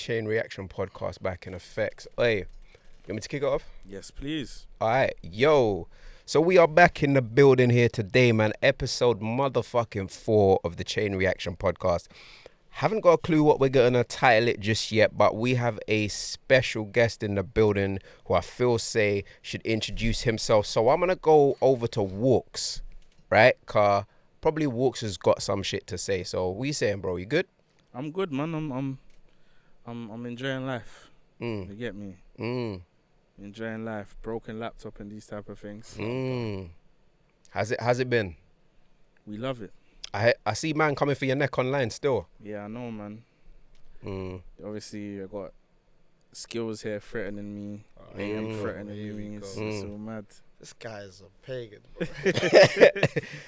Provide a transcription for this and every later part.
Chain Reaction podcast back in effect. Hey, you want me to kick it off? Yes, please. All right, yo. So we are back in the building here today, man. Episode motherfucking 4 of the Chain Reaction podcast. Haven't got a clue what we're going to title it just yet, but we have a special guest in the building who I feel should introduce himself. So I'm going to go over to WALKZ, right? Cause probably WALKZ has got some shit to say. So what you saying, bro? You good? I'm good, man. I'm enjoying life. You get me? Enjoying life. Broken laptop and these type of things. How's it been? We love it. I see man coming for your neck online still. Yeah, I know, man. Obviously, I got Skillz here threatening me. AM threatening me. It's so mad. This guy is a pagan.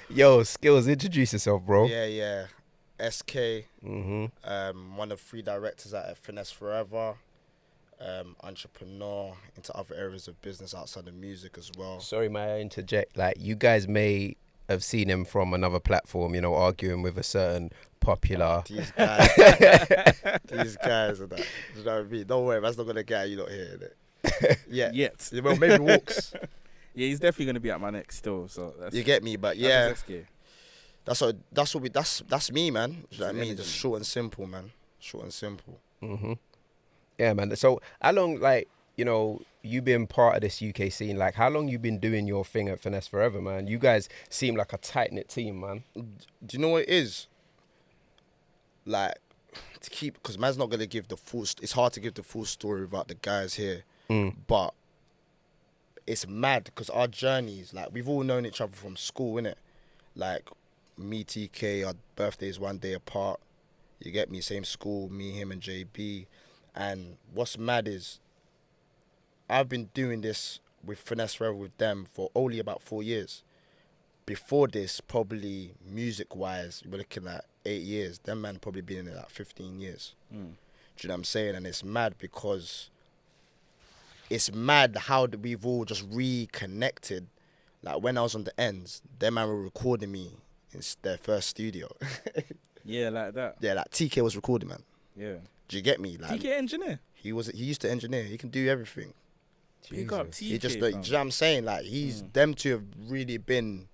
Yo, Skillz, introduce yourself, bro. Yeah. SK. One of 3 directors at Finesse Forever. Entrepreneur into other areas of business outside of music as well. Sorry, may I interject? Like, you guys may have seen him from another platform, you know, arguing with a certain popular. These guys, these guys are that. You know what I mean? Don't worry, that's not gonna get you not hearing it. Yet. Well, maybe WALKZ. Yeah, he's definitely gonna be at my neck still. So you get me, but yeah, that's that's me, man. You know what I mean? Just short and simple, man. Short and simple. Yeah, man. So how long, like, you know, you been part of this UK scene? Like, how long you been doing your thing at Finesse Forever, man? You guys seem like a tight-knit team, man. Do you know what it is? Like, to keep, because man's not going to give the full, it's hard to give the full story about the guys here. But it's mad because our journeys, like, we've all known each other from school, innit? Like, me, TK, our birthdays 1 day apart. You get me? Same school, me, him, and JB. And what's mad is, I've been doing this with Finesse Forever with them for only about 4 years. Before this, probably music-wise, we're looking at 8 years. Them man probably been in it like 15 years. Do you know what I'm saying? And it's mad because it's mad how we've all just reconnected. Like when I was on the ends, them man were recording me in their first studio. Yeah, like that. Yeah, like TK was recording, man. Yeah. Do you get me? Like TK engineer. He used to engineer. He can do everything. Pick up TK. He just, do you know what I'm saying? Like, them two have really been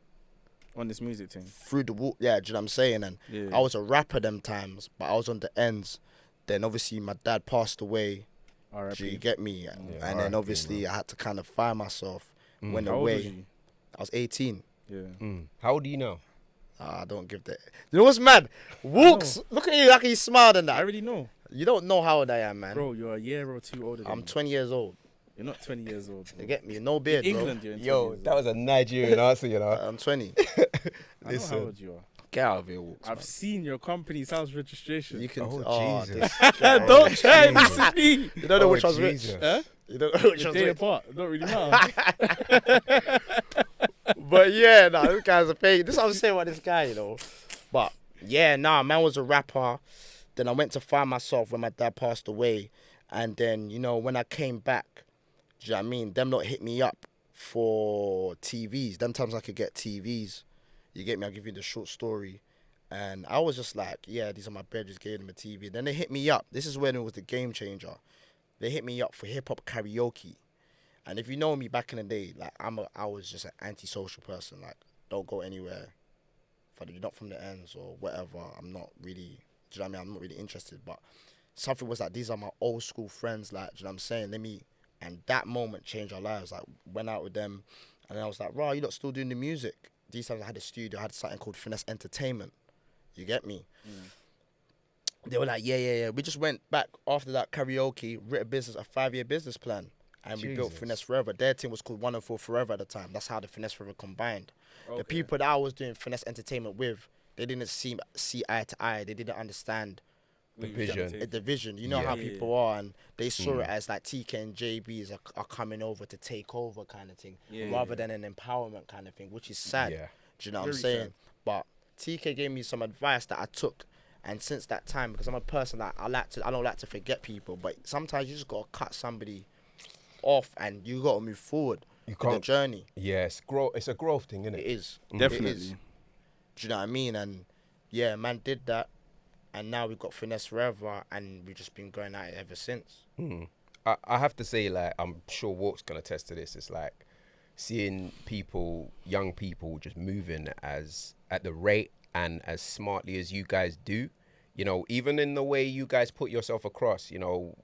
on this music thing. Through the wall, yeah, do you know what I'm saying? And I was a rapper them times, but I was on the ends. Then obviously my dad passed away. Do you get me? And then obviously I had to kind of find myself. Went How away. old was you? I was 18. Yeah. How old are you now? I don't give that. You know what's mad? WALKZ, look at you like you smiled and that. I already know. You don't know how old I am, man. Bro, you're a year or 2 older than I'm me. 20 years old. You're not 20 years old. Bro. You get me? No beard, in bro. England, you're in 20 Yo, years that old. was a Nigerian answer, you know. I'm 20. I know how old you are. Get out of here, WALKZ. I've seen your company's house registration. You can. Oh, Jesus. Don't try and listen to me. You don't know which one's which. Jesus. Huh? You don't know which The one's day which. apart. Don't really matter. But yeah, this guy's a fake. This is what I'm saying about this guy, you know. But yeah, man was a rapper. Then I went to find myself when my dad passed away. And then, you know, when I came back, do you know what I mean? Them lot hit me up for TVs. Them times I could get TVs. You get me? I'll give you the short story. And I was just like, yeah, these are my brothers, gave them a TV. Then they hit me up. This is when it was the game changer. They hit me up for hip-hop karaoke. And if you know me back in the day, like I was just an antisocial person. Like, don't go anywhere. If you're not from the ends or whatever, I'm not really, do you know what I mean? I'm not really interested. But something was like, these are my old school friends, like, do you know what I'm saying? And that moment changed our lives. Like, went out with them, and then I was like, right, you lot still doing the music? These times I had a studio, I had something called Finesse Entertainment. You get me? They were like, yeah. We just went back after that karaoke, wrote a 5-year business plan. And we built Finesse Forever. Their team was called 104 Forever at the time. That's how the Finesse Forever combined. Okay. The people that I was doing Finesse Entertainment with, they didn't see eye to eye. They didn't understand the vision. You know how people are, and they saw it as like TK and JBs are coming over to take over kind of thing, rather than an empowerment kind of thing, which is sad. Yeah. Do you know what I'm saying? Sad. But TK gave me some advice that I took, and since that time, because I'm a person that I don't like to forget people, but sometimes you just gotta cut somebody off and you gotta move forward. You can't. The journey. Yes, it's a growth thing, isn't it? It is. Definitely. It is. Do you know what I mean? And yeah, man did that. and now we've got Finesse forever, and we've just been going at it ever since. I have to say, like, I'm sure WALKZ gonna attest to this. It's like seeing people, young people, just moving at the rate and as smartly as you guys do. You know, even in the way you guys put yourself across. You know,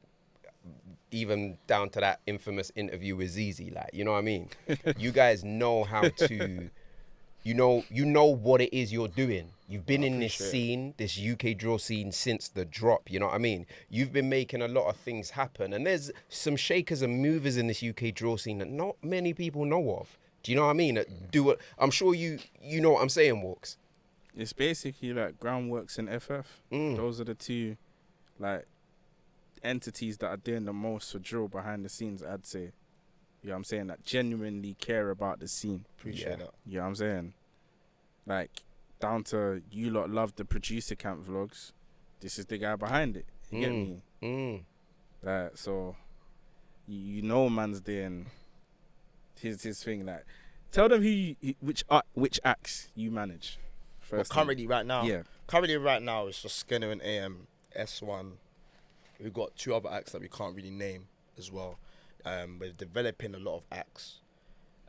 even down to that infamous interview with ZiZi. Like, you know what I mean? You guys know how to. You know what it is you're doing. You've been in this scene, this UK drill scene, since the drop. You know what I mean? You've been making a lot of things happen. And there's some shakers and movers in this UK drill scene that not many people know of. Do you know what I mean? That do it. I'm sure you know what I'm saying, WALKZ. It's basically like Groundworks and FF. Those are the two, like, entities that are doing the most for drill behind the scenes, I'd say. You know what I'm saying? That genuinely care about the scene. Appreciate that. You know what I'm saying? Like, down to you lot love the producer camp vlogs. This is the guy behind it. You get me? Like, so, you know man's doing his thing. Like, tell them which acts you manage. First Currently right now? Yeah. Currently right now, it's just Skengdo and AM, S1. We've got 2 other acts that we can't really name as well. We're developing a lot of acts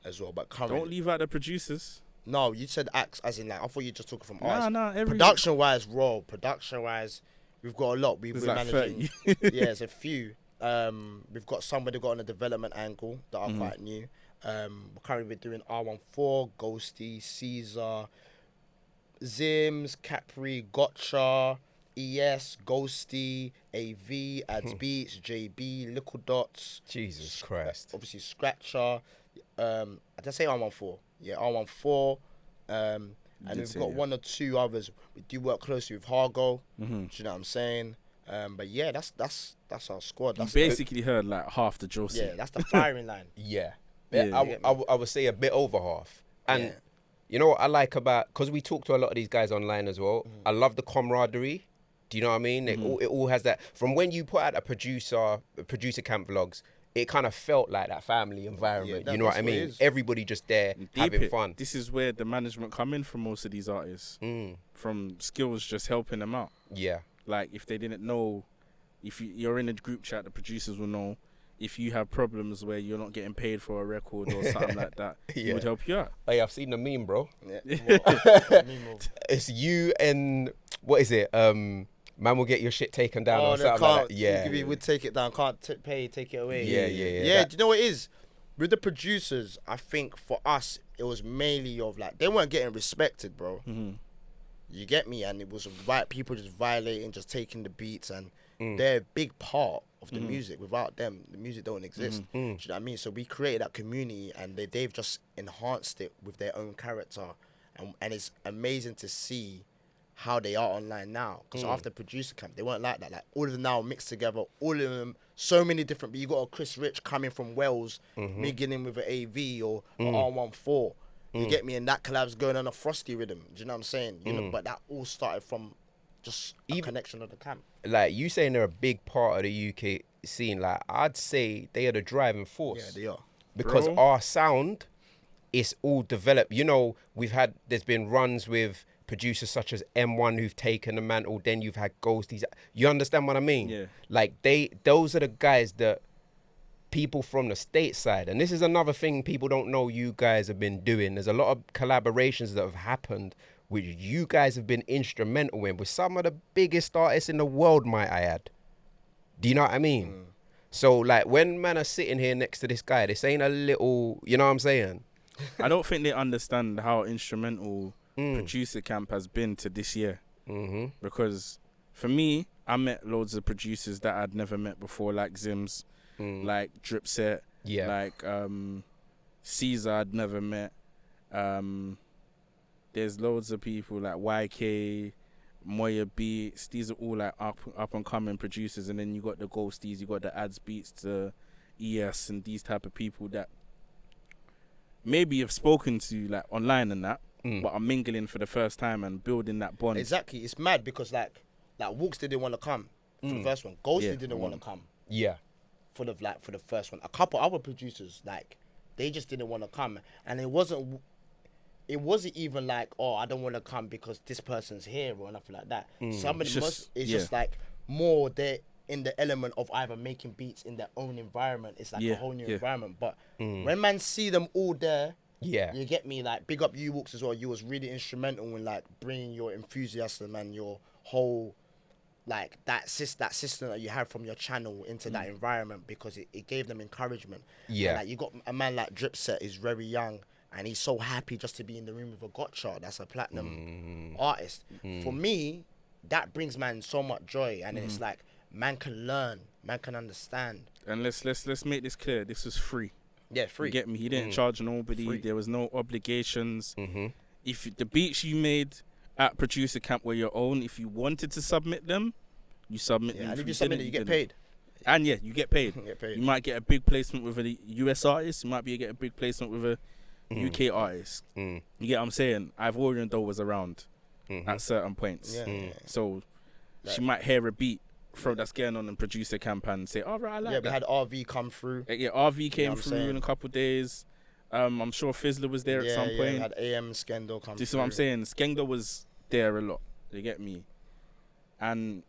as well, but currently... Don't leave out the producers. No, you said acts as in, like, I thought you just talking from artists. Nah, Production-wise, production-wise, we've got a lot. We're like managing... yeah, there's a few. We've got somebody got on a development angle that are quite new. Currently we're doing R14, Ghosty, Caesar, Zims, Capri, Gotcha, ES, Ghosty, AV, Ads Beats, JB, Little Dots. Jesus Christ. Obviously Scratcher. Did I say R14? Yeah, R14. And we've got 1 or 2 others. We do work closely with Hargo. Do you know what I'm saying? But yeah, that's our squad. That's you basically heard like half the drill scene. Yeah, that's the firing line. Yeah. Yeah. I would say a bit over half. And you know what I like about, because we talk to a lot of these guys online as well, I love the camaraderie. Do you know what I mean? It all has that. From when you put out a producer camp vlogs, it kind of felt like that family environment. Yeah, you know what I mean? Everybody just there having fun. This is where the management come in for most of these artists. From Skillz just helping them out. Yeah. Like, if they didn't know, if you're in a group chat, the producers will know. If you have problems where you're not getting paid for a record or something like that, he would help you out. Hey, I've seen the meme, bro. Yeah. It's you and, what is it? Man will get your shit taken down or something like that. Yeah. We would take it down. Can't take it away. Yeah. Yeah, do you know what it is? With the producers, I think for us, it was mainly of like, they weren't getting respected, bro. You get me? And it was people just violating, just taking the beats, and they're a big part of the music. Without them, the music don't exist. Do you know what I mean? So we created that community, and they've just enhanced it with their own character, and it's amazing to see how they are online now. Because after producer camp, they weren't like that. Like, all of them now mixed together, all of them, so many different. But you got a Chris Rich coming from Wales, beginning with an AV or an R14. You get me? And that collab's going on a Frosty rhythm. Do you know what I'm saying? You know, but that all started from just a connection of the camp. Like, you saying they're a big part of the UK scene, like, I'd say they are the driving force. Yeah, they are. Because our sound is all developed. You know, there's been runs with producers such as M1 who've taken the mantle, then you've had Ghosties. You understand what I mean? Yeah. Like, those are the guys that people from the stateside, and this is another thing people don't know you guys have been doing. There's a lot of collaborations that have happened which you guys have been instrumental in with some of the biggest artists in the world, might I add. Do you know what I mean? So, like, when man are sitting here next to this guy, this ain't a little, you know what I'm saying? I don't think they understand how instrumental producer camp has been to this year. Because for me, I met loads of producers that I'd never met before, like Zims, like Dripset, like Caesar I'd never met. There's loads of people like YK, Moya Beats. These are all like up and coming producers. And then you got the Ghosties, you got the Ads Beats, the ES, and these type of people that maybe you've spoken to like online and that, but are mingling for the first time and building that bond. Exactly. It's mad because like WALKZ didn't want to come for the first one. Ghosty didn't want to come. Yeah. For the first one. A couple other producers, like, they just didn't want to come. And it wasn't it wasn't even like, oh, I don't want to come because this person's here or nothing like that. Some of them it's just like more they're in the element of either making beats in their own environment. It's like a whole new environment. But when man see them all there, you get me, like big up you WALKZ as well. You was really instrumental in like bringing your enthusiasm and your whole like that system that you had from your channel into that environment, because it gave them encouragement. And, like you got a man like Dripset is very young and he's so happy just to be in the room with a Gotcha that's a platinum artist. For me, that brings man so much joy, and then it's like man can learn, man can understand. And let's make this clear. This was free. Yeah, free. You get me? He didn't charge nobody. Free. There was no obligations. If the beats you made at producer camp were your own, if you wanted to submit them, you submit them. And if you submit it, you get paid. And you get paid. You might get a big placement with a US artist. You might get a big placement with a UK artist. You get what I'm saying? Ivorian though was around at certain points. So she might hear a beat that's going on in producer camp and say, all right, I like that. We had RV come through. RV came through in a couple of days. I'm sure Fizzler was there at some point. We had AM Skengdo come through. This is what I'm saying. Skengdo was there a lot. You get me? And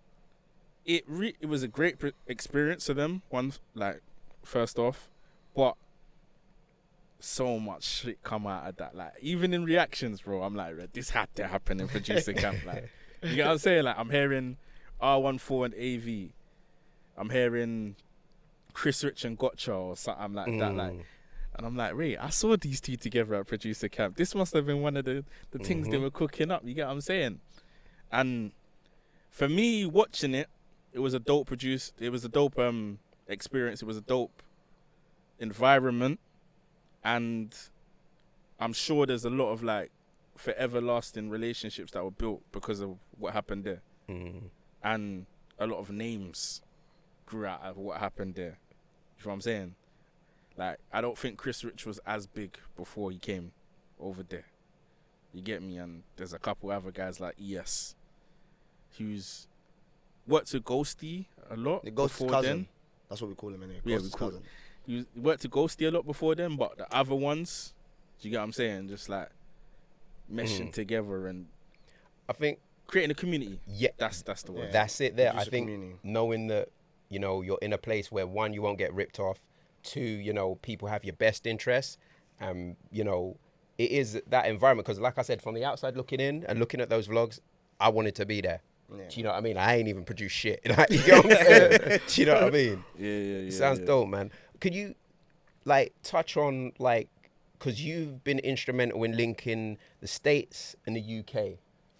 it was a great experience for them, first off. But so much shit come out of that. Like, even in reactions, bro, I'm like, this had to happen in producer camp. Like, you get what I'm saying? Like, I'm hearing R14 and AV. I'm hearing Chris Rich and Gotcha or something like that. Like, and I'm like, wait, I saw these two together at producer camp. This must have been one of the things they were cooking up. You get what I'm saying? And for me, watching it, it was a dope experience. It was a dope environment. And I'm sure there's a lot of like forever lasting relationships that were built because of what happened there. And a lot of names grew out of what happened there. You know what I'm saying? Like, I don't think Chris Rich was as big before he came over there. You get me? And there's a couple other guys like ES, who's worked with Ghosty a lot before cousin. then. That's what we call him in here. Yeah, we call him. He worked with Ghosty a lot before then, but the other ones, do you get what I'm saying? Just like meshing together and I think creating a community. Yeah, that's the word. That's it. There, I think knowing that you're in a place where one, you won't get ripped off. Two, people have your best interests. It is that environment, because like I said, from the outside looking in and looking at those vlogs, I wanted to be there. Do you know what I mean? I ain't even produced shit. Like, you know what I'm saying? Do you know what I mean? Yeah. Sounds dope, man. Could you touch on because you've been instrumental in linking the States and the UK,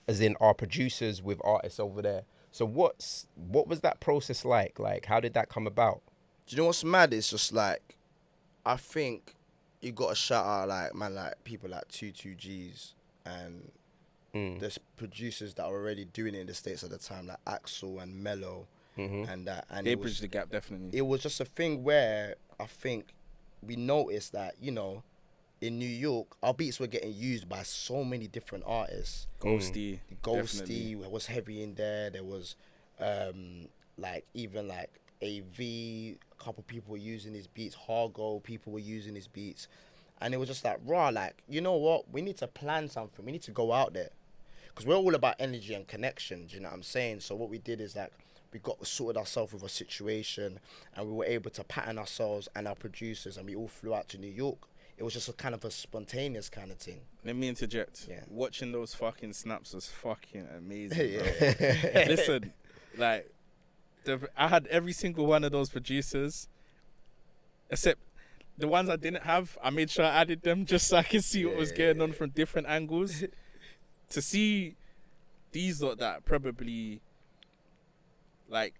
as in our producers with artists over there. So what was that process like? Like, how did that come about? Do you know what's mad? It's just like, I think you got to shout out people like 22Gs and there's producers that are already doing it in the States at the time, like Axel and Mello and that. And they bridged the gap, definitely. It was just a thing where I think we noticed that, in New York, our beats were getting used by so many different artists. Ghosty was heavy in there. There was even AV, a couple people were using his beats. Hargo, people were using his beats. And it was just like, you know what? We need to plan something. We need to go out there. Because we're all about energy and connection, do you know what I'm saying? So what we did is we sorted ourselves with a situation, and we were able to pattern ourselves and our producers, and we all flew out to New York. It was just a kind of a spontaneous kind of thing. Let me interject. Yeah. Watching those fucking snaps was fucking amazing, bro. Listen, I had every single one of those producers, except the ones I didn't have. I made sure I added them just so I could see what was going on from different angles. To see these lot that probably, like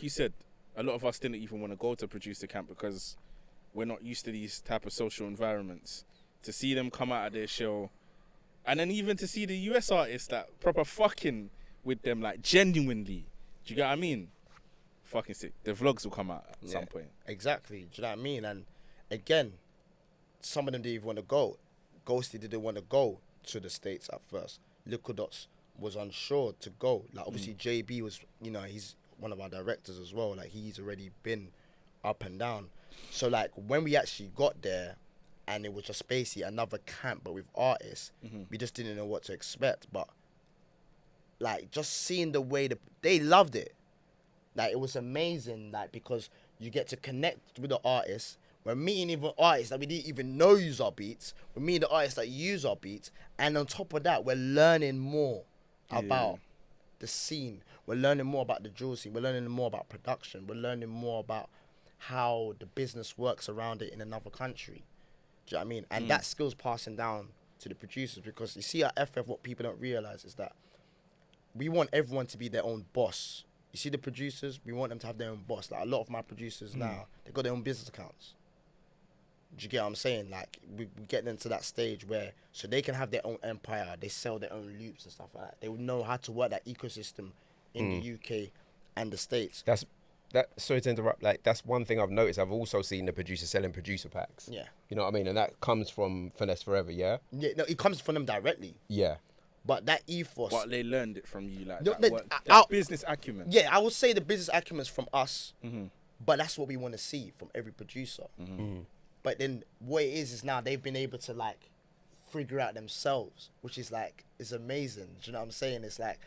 you said, a lot of us didn't even want to go to producer camp because we're not used to these type of social environments. To see them come out of their show, and then even to see the US artists that proper fucking with them, like genuinely. Do you get what I mean? Fucking sick. The vlogs will come out at some point. Exactly. Do you know what I mean? And again, some of them didn't even want to go. Ghosty didn't want to go to the States at first. Liquid Dots was unsure to go. Like, obviously JB was, he's one of our directors as well. Like, he's already been up and down. So when we actually got there and it was just basically another camp, but with artists. We just didn't know what to expect, but like just seeing the way they loved it, like it was amazing, like because you get to connect with the artists. We're meeting even artists that we didn't even know use our beats. We're meeting the artists that use our beats, and on top of that, we're learning more about the scene. We're learning more about the drill scene. We're learning more about production. We're learning more about how the business works around it in another country. Do you know what I mean? And that skill's passing down to the producers, because you see at FF, what people don't realize is that we want everyone to be their own boss. You see the producers, we want them to have their own boss. Like a lot of my producers now, they got their own business accounts. Do you get what I'm saying? Like we get them to that stage where so they can have their own empire. They sell their own loops and stuff like that. They would know how to work that ecosystem in the UK and the States. Sorry to interrupt. Like that's one thing I've noticed. I've also seen the producer selling producer packs. Yeah. You know what I mean? And that comes from Finesse Forever. Yeah. Yeah. No, it comes from them directly. Yeah. But that ethos. But they learned it from you, like No, that business acumen. Yeah, I would say the business acumen is from us, but that's what we want to see from every producer. But then what it is now they've been able to like figure out themselves, which is like, it's amazing. Do you know what I'm saying? It's like,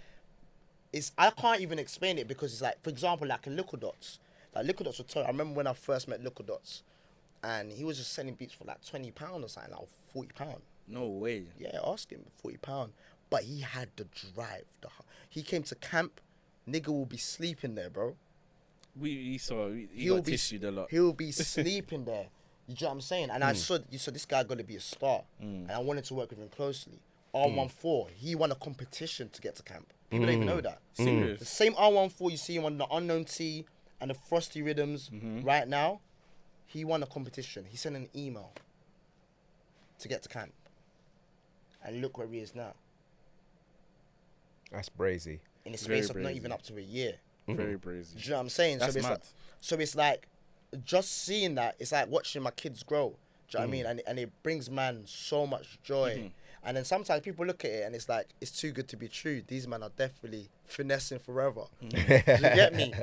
I can't even explain it, because it's like, for example, like in Liquid Dots. Like Liquid Dots would tell you, I remember when I first met Liquid Dots, and he was just selling beats for like £20 or something, like £40. No way. Yeah, ask him, £40. But he had the drive. He came to camp, nigga will be sleeping there, bro. He got tissued a lot. He'll be sleeping there. You know what I'm saying? And I saw this guy got to be a star. And I wanted to work with him closely. R14, he won a competition to get to camp. People don't even know that. Serious? The same R14 you see him on the Unknown T and the Frosty Rhythms right now, he won a competition. He sent an email to get to camp. And look where he is now. That's brazy. In the space of not even up to a year. Very brazy. Do you know what I'm saying? That's mad. So it's like, just seeing that, it's like watching my kids grow. Do you know what I mean? And it brings man so much joy. And then sometimes people look at it and it's like, it's too good to be true. These men are definitely finessing forever. Do you get me?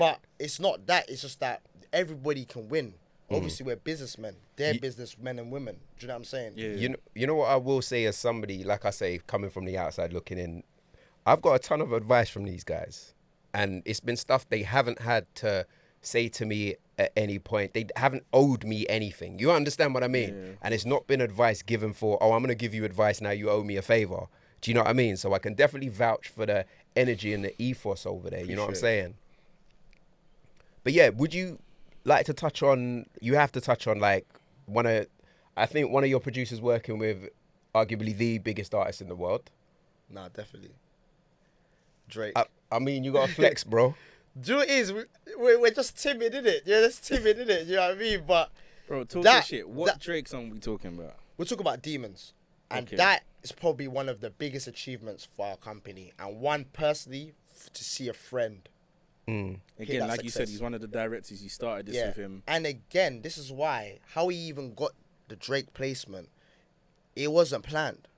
But it's not that. It's just that everybody can win. Obviously, we're businessmen. They're businessmen and women. Do you know what I'm saying? Yeah. You know what I will say as somebody, like I say, coming from the outside looking in, I've got a ton of advice from these guys. And it's been stuff they haven't had to say to me at any point. They haven't owed me anything. You understand what I mean? Yeah. And it's not been advice given for, oh, I'm going to give you advice, now you owe me a favor. Do you know what I mean? So I can definitely vouch for the energy and the ethos over there. You know what I'm saying? But yeah, would you like to touch on, you have to touch on like I think one of your producers working with arguably the biggest artist in the world. Nah, definitely. Drake. I mean, you got to flex, bro. Do you know what it is? We're just timid, innit? Yeah, just timid, innit? You know what I mean? But bro, talk that shit. What Drake song we talking about? We're talking about Demons. And that is probably one of the biggest achievements for our company. And one, personally, to see a friend. Again, like you said, he's one of the directors. You started this with him. And again, this is why, how he even got the Drake placement, it wasn't planned.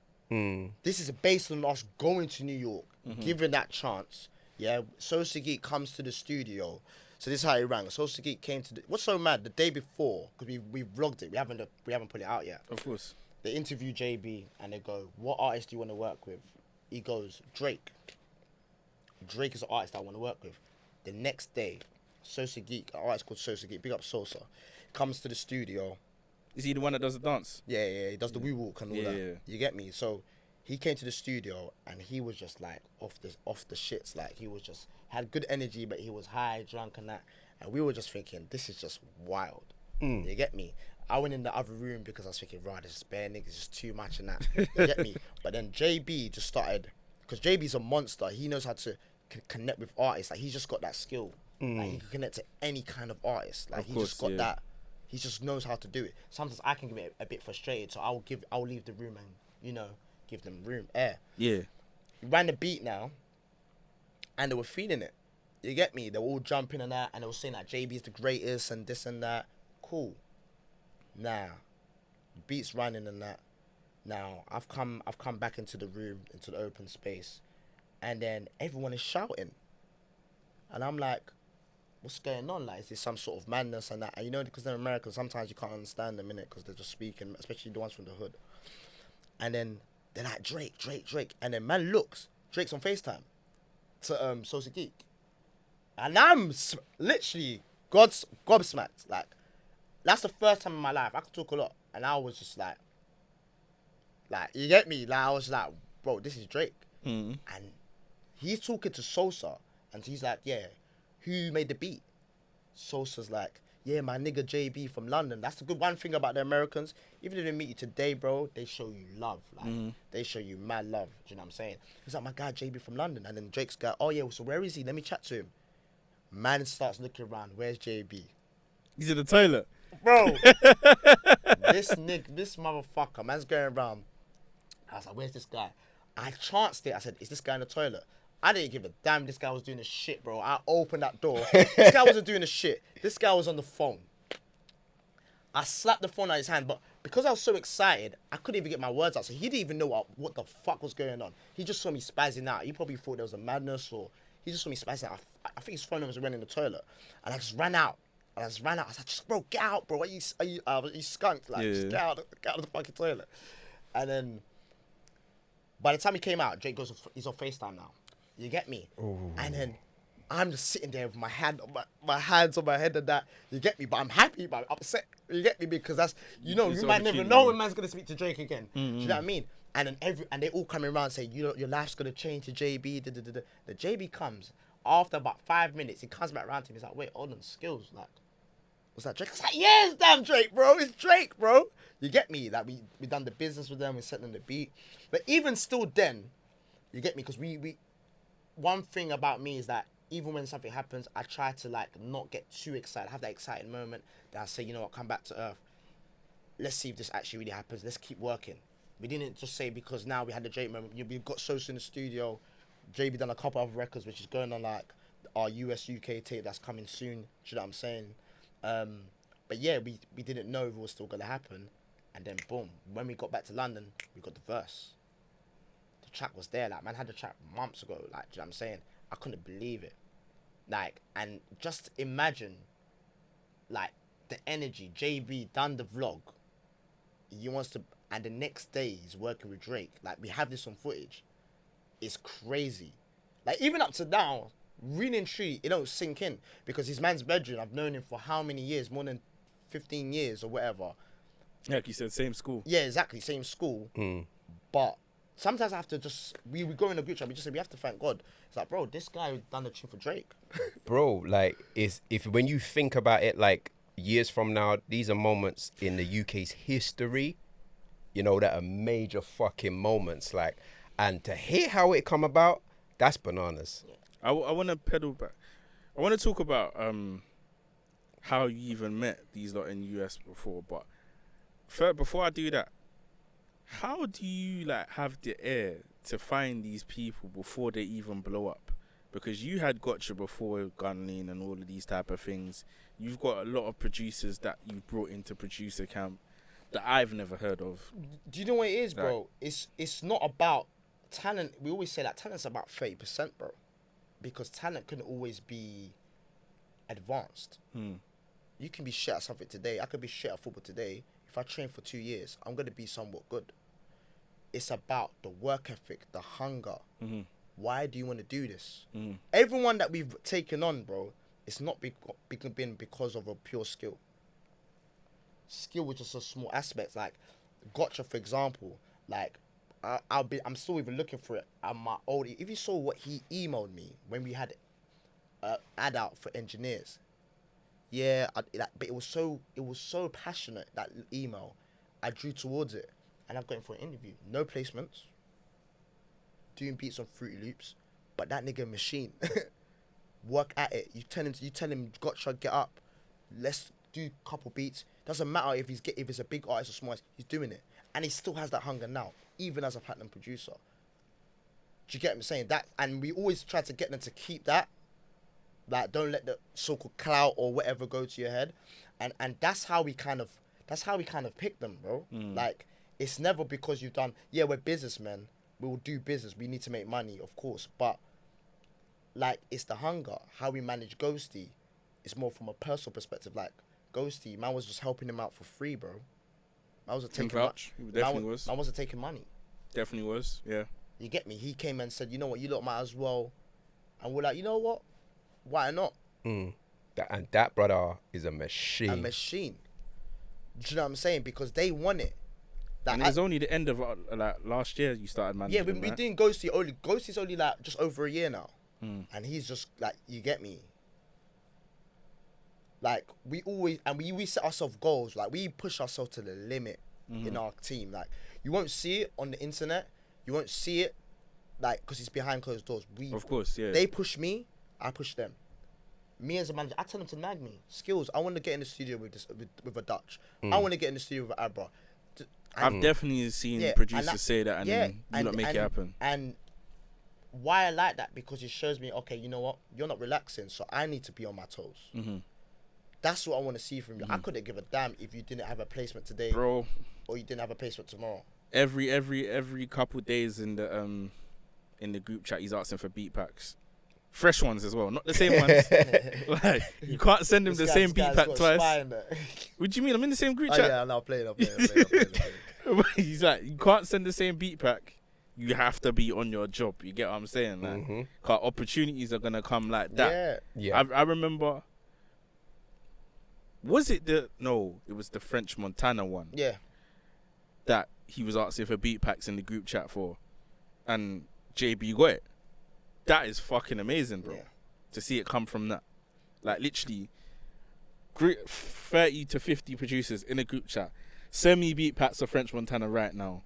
This is based on us going to New York, given that chance. Yeah, Sosa Geek comes to the studio. So this is how it rang. Sosa Geek came to what's so mad, the day before, because we vlogged it, we haven't put it out yet. Of course. They interview JB and they go, what artist do you want to work with? He goes, Drake. Drake is an artist I want to work with. The next day, Sosa Geek, an artist called Sosa Geek, big up Sosa, comes to the studio. Is he the one that does the dance? Yeah, he does the woo walk and all that. You get me? So he came to the studio and he was just like off the shits. Like he was just had good energy, but he was high, drunk and that. And we were just thinking, this is just wild. You get me? I went in the other room because I was thinking, right, this is bare niggas, it's just too much and that. You get me? But then JB just started, because JB's a monster. He knows how to connect with artists. Like he's just got that skill. Like he can connect to any kind of artist. Like he just got that. He just knows how to do it. Sometimes I can get a bit frustrated, so I'll leave the room and give them room, air. Yeah. We ran the beat now, and they were feeling it. You get me? They were all jumping and that, and they were saying that JB's the greatest and this and that. Cool. Now, beat's running and that. Now I've come back into the room, into the open space, and then everyone is shouting, and I'm like, what's going on? Like, is this some sort of madness and that? And you know, because they're American, sometimes you can't understand them, innit? Because they're just speaking, especially the ones from the hood. And then they're like, Drake. And then man looks, Drake's on FaceTime to Social Geek. And I'm literally gobsmacked. Like, that's the first time in my life. I could talk a lot. And I was just like, you get me? Like, I was like, bro, this is Drake. And he's talking to Sosa. And he's like, yeah, who made the beat? Sosa's like, yeah, my nigga JB from London. That's the good one thing about the Americans. Even if they meet you today, bro, they show you love. Like, they show you mad love. Do you know what I'm saying? He's like, my guy JB from London. And then Drake's guy, oh, yeah, so where is he? Let me chat to him. Man starts looking around. Where's JB? He's in the toilet. Bro, this motherfucker, man's going around. I was like, where's this guy? I chanced it. I said, is this guy in the toilet? I didn't give a damn this guy was doing the shit, bro. I opened that door. This guy wasn't doing the shit. This guy was on the phone. I slapped the phone out of his hand, but because I was so excited, I couldn't even get my words out. So he didn't even know what the fuck was going on. He just saw me spazzing out. He probably thought there was a madness, or he just saw me spazzing out. I think his phone was running in the toilet. And I just ran out. I was like, just, bro, get out, bro. Are you skunked? Like, just get out of the fucking toilet. And then, by the time he came out, Drake he's on FaceTime now. You get me? Ooh. And then I'm just sitting there with my hands on my head and that. You get me? But I'm happy, but I'm upset. You get me? Because that's, you might never know when man's going to speak to Drake again. Do you know what I mean? And then they all coming around saying, your life's going to change to JB. The JB comes. After about 5 minutes, he comes back around to me. He's like, wait, hold on, Skillz. Like, was that Drake? I was like, yeah, it's damn Drake, bro. It's Drake, bro. You get me? Like, we done the business with them. We sent them the beat. But even still then, you get me? Because we one thing about me is that even when something happens, I try to, like, not get too excited. Have that exciting moment. Then I say, you know what, come back to earth. Let's see if this actually really happens. Let's keep working. We didn't just say because now we had the Drake moment. We've got Sosa in the studio. JB done a couple of records, which is going on, like, our US UK tape that's coming soon. Do you know what I'm saying? But yeah, we didn't know if it was still going to happen. And then boom, when we got back to London, we got the verse. The track was there. Like, man had the track months ago. Like, do you know what I'm saying? I couldn't believe it. Like, and just imagine, like, the energy. JB done the vlog. He wants to, and the next day he's working with Drake. Like, we have this on footage. It's crazy. Like, even up to now, really and truly, it don't sink in. Because his man's bedroom, I've known him for how many years? More than 15 years or whatever. Yeah, like you said, same school. Yeah, exactly, same school. But sometimes I have to just, we go in a group chat, we just say, we have to thank God. It's like, bro, this guy done the tune for Drake. Bro, like, if when you think about it, like, years from now, these are moments in the UK's history, you know, that are major fucking moments. Like, and to hear how it come about, that's bananas. I want to pedal back. I want to talk about how you even met these lot in the US before, but before I do that, how do you, like, have the air to find these people before they even blow up? Because you had Gotcha before Gunlean and all of these type of things. You've got a lot of producers that you brought into producer camp that I've never heard of. Do you know what it is, bro? It's not about talent. We always say that talent's about 30%, bro. Because talent can always be advanced. You can be shit at something today. I could be shit at football today. If I train for 2 years, I'm going to be somewhat good. It's about the work ethic, the hunger. Why do you want to do this? Everyone that we've taken on, bro, it's not been because of a pure skill. Skill was just a small aspect. Like, Gotcha, for example, like, I'm still even looking for it. My old, if you saw what he emailed me when we had ad out for engineers, yeah, but it was so passionate, that email. I drew towards it, and I've got him for an interview. No placements. Doing beats on Fruity Loops, but that nigga machine. Work at it. You tell him, Gotcha, get up. Let's do a couple beats. Doesn't matter if it's a big artist or small artist. He's doing it, and he still has that hunger now, even as a platinum producer. Do you get what I'm saying? That, and we always try to get them to keep that. Like, don't let the so-called clout or whatever go to your head, and that's how we kind of pick them, bro. Like, it's never because you've done. Yeah, we're businessmen. We will do business. We need to make money, of course, but like, it's the hunger. How we manage Ghosty, it's more from a personal perspective. Like Ghosty, man was just helping him out for free, bro. I wasn't taking vouch. Definitely was. I wasn't taking money. Definitely was. Yeah. You get me? He came and said, you know what, you lot might as well. And we're like, you know what? Why not? That brother is a machine. A machine. Do you know what I'm saying? Because they want it. And it was only the end of like last year you started managing. Yeah, we've been doing Ghosty only. Ghosty's only like just over a year now. And he's just like, you get me? Like, we always, and we set ourselves goals. Like, we push ourselves to the limit in our team. Like, you won't see it on the internet. You won't see it, like, because it's behind closed doors. Of course, yeah. They push me, I push them. Me as a manager, I tell them to nag me. Skillz, I want to get in the studio with a Dutch. I want to get in the studio with Abra. I've definitely seen producers say that and you not make it happen. And why I like that, because it shows me, okay, you know what? You're not relaxing, so I need to be on my toes. That's what I want to see from you. I couldn't give a damn if you didn't have a placement today, bro, or you didn't have a placement tomorrow. Every couple days in the group chat, he's asking for beat packs, fresh ones as well, not the same ones. Like, you can't send him the same beat pack twice. What do you mean? I'm in the same group chat. Yeah, I'll play it. He's like, you can't send the same beat pack. You have to be on your job. You get what I'm saying? Like, 'cause opportunities are gonna come like that. Yeah. I remember. Was it it was the French Montana one. Yeah. That he was asking for beat packs in the group chat for, and JB got it. That is fucking amazing, bro. Yeah. To see it come from that. Like, literally, 30 to 50 producers in a group chat. Send me beat packs of French Montana right now.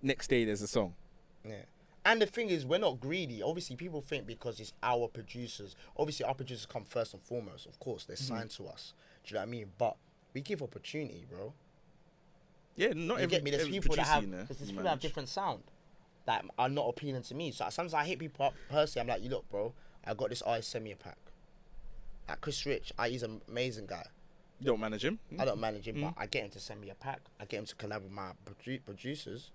Next day, there's a song. Yeah. And the thing is, we're not greedy. Obviously, people think because it's our producers. Obviously, our producers come first and foremost. Of course, they're signed to us. Do you know what I mean? But we give opportunity, bro. Yeah, not you get me? There's every people that producer, have, you know, because there's people that have different sound that are not appealing to me. So sometimes I hit people up personally. I'm like, you look, bro, I got this artist, send me a pack. Like Chris Rich, he's an amazing guy. You don't manage him? I don't manage him, but I get him to send me a pack. I get him to collab with my producers.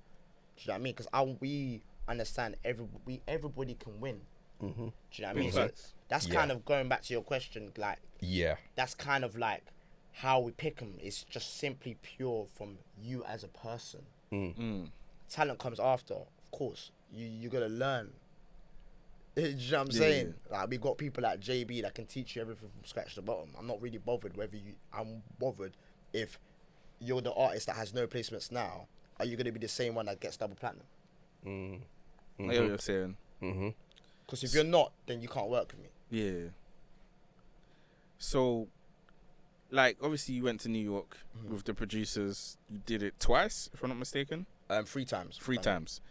Do you know what I mean? Because we understand everybody can win. Do you know what I mean? So that's kind of going back to your question. Like, that's kind of like how we pick them. It's just simply pure from you as a person. Talent comes after, of course. You gotta learn. Do you know what I'm saying? Like, we got people like JB that can teach you everything from scratch to bottom. I'm not really bothered I'm bothered if you're the artist that has no placements now. Are you gonna be the same one that gets double platinum? I get what you're saying. Because if you're not, then you can't work with me. Yeah. So, like, obviously you went to New York with the producers. You did it twice, if I'm not mistaken. 3 times. 3 times.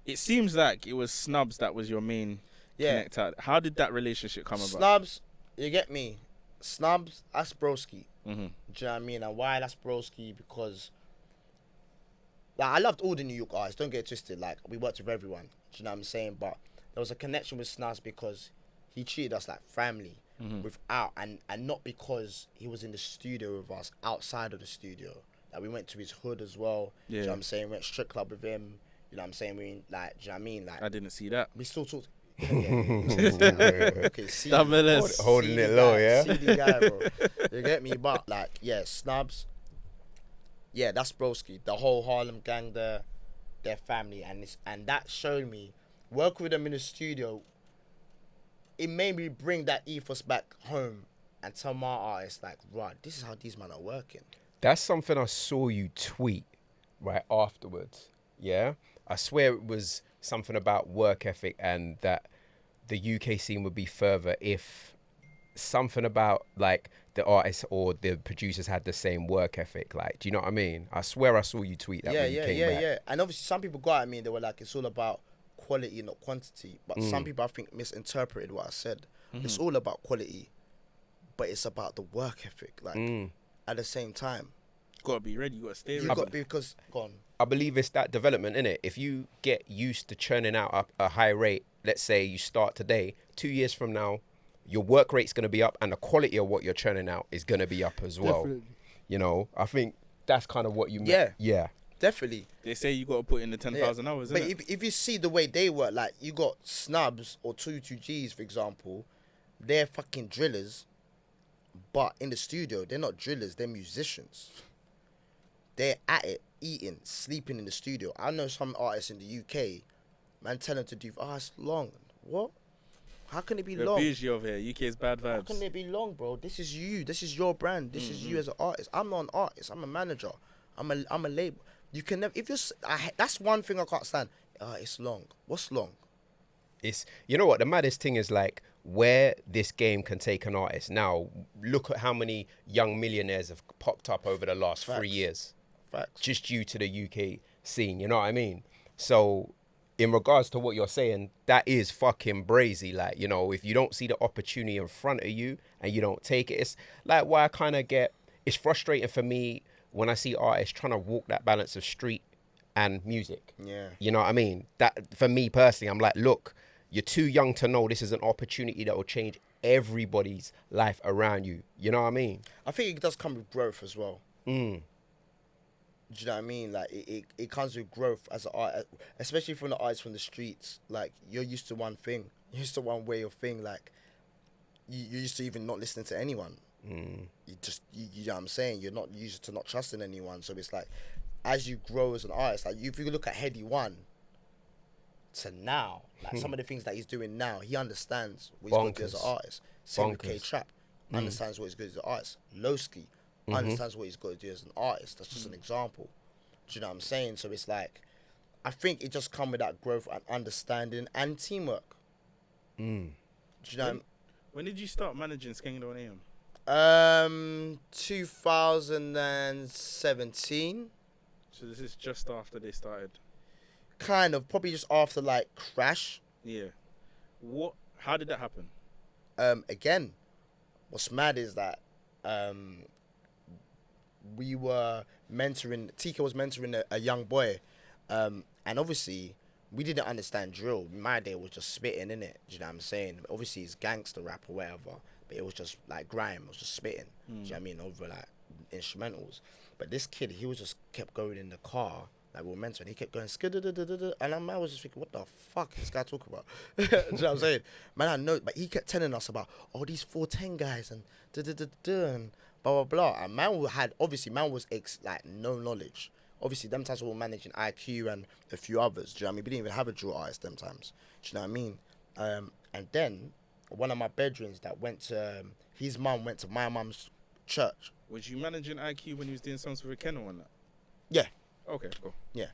It seems like it was Snubs that was your main connector. How did that relationship come about? Snubs, you get me? Snubs, that's broski. Do you know what I mean? And why that's broski? Because, like, I loved all the New York artists. Don't get it twisted. Like, we worked with everyone. Do you know what I'm saying? But there was a connection with Snubs because he treated us like family. Without and not because he was in the studio with us, outside of the studio. Like, we went to his hood as well. Do you know what I'm saying? Went strip club with him. You know what I'm saying? We, like, do you know what I mean? Like, I didn't see that. We still talk. Okay, holding it low, yeah. CD guy, bro. You get me? But, like, yeah, Snubs. Yeah, that's broski. The whole Harlem gang, their family, and that showed me working with them in the studio. It made me bring that ethos back home and tell my artists, like, right, this is how these men are working. That's something I saw you tweet right afterwards. Yeah, I swear it was something about work ethic and that the UK scene would be further if something about, like, the artists or the producers had the same work ethic. Like, do you know what I mean? I swear I saw you tweet that when you came back. Yeah. And obviously some people got at me and they were like, it's all about quality, not quantity. But some people, I think, misinterpreted what I said. It's all about quality, but it's about the work ethic. Like, at the same time, gotta be ready. You gotta stay ready. You got because gone. I believe it's that development, innit? If you get used to churning out a high rate, let's say you start today, 2 years from now, your work rate's gonna be up, and the quality of what you're churning out is gonna be up as well. Definitely. You know, I think that's kind of what you meant. Yeah. Definitely. They say you got to put in the 10,000 hours, but innit? if you see the way they work, like, you got Snubs or 2Gs, for example, they're fucking drillers. But in the studio, they're not drillers, they're musicians. They're at it, eating, sleeping in the studio. I know some artists in the UK, man, tell them to do, it's long. What? How can it be We're long? bougie over here. UK's bad How vibes. can it be long, bro? This is you. This is your brand. This is you as an artist. I'm not an artist. I'm a manager. I'm a label. You can never, if you're, that's one thing I can't stand. It's long. What's long? It's, you know what, the maddest thing is like where this game can take an artist. Now, look at how many young millionaires have popped up over the last 3 years. Facts. Just due to the UK scene, you know what I mean? So, in regards to what you're saying, that is fucking brazy. Like, you know, if you don't see the opportunity in front of you and you don't take it, it's like why I kind of get, it's frustrating for me when I see artists trying to walk that balance of street and music. Yeah. You know what I mean? That, for me personally, I'm like, look, you're too young to know this is an opportunity that will change everybody's life around you. You know what I mean? I think it does come with growth as well. Mm. Do you know what I mean? Like, it comes with growth as an art, especially from the artists from the streets. Like, you're used to one thing. You're used to one way of thing. Like, you're used to even not listening to anyone. Mm. You know what I'm saying? You're not used to not trusting anyone. So it's like, as you grow as an artist, like, if you look at Heady One to now, like, some of the things that he's doing now, he understands what he's going to do as an artist. Same with K Trap. Understands what he's going to do as an artist. Lowski understands what he's got to do as an artist. That's just an example. Do you know what I'm saying? So it's like, I think it just comes with that growth and understanding and teamwork. Do you know When did you start managing Skengdo and AM? 2017. So this is just after they started. Kind of, probably just after like Crash. Yeah. How did that happen? Again, what's mad is that we were mentoring, TK was mentoring a young boy, and obviously we didn't understand drill. My day was just spitting, innit? Do you know what I'm saying? Obviously it's gangster rap or whatever, but it was just like grime, it was just spitting. Do you know what I mean? Over like instrumentals. But this kid, he was just kept going in the car, like we were mentoring, he kept going skidda, and I was just thinking, what the fuck is this guy talking about? Do you know what I'm saying? Man, I know, but he kept telling us about, these 410 guys and and blah, blah, blah. And man was like no knowledge. Obviously, them times we were managing IQ and a few others. Do you know what I mean? We didn't even have a drill artist them times. Do you know what I mean? And then one of my bedrooms that went to, his mum went to my mum's church. Was you managing IQ when he was doing songs with Kennel and that? Yeah. Okay, cool. Yeah.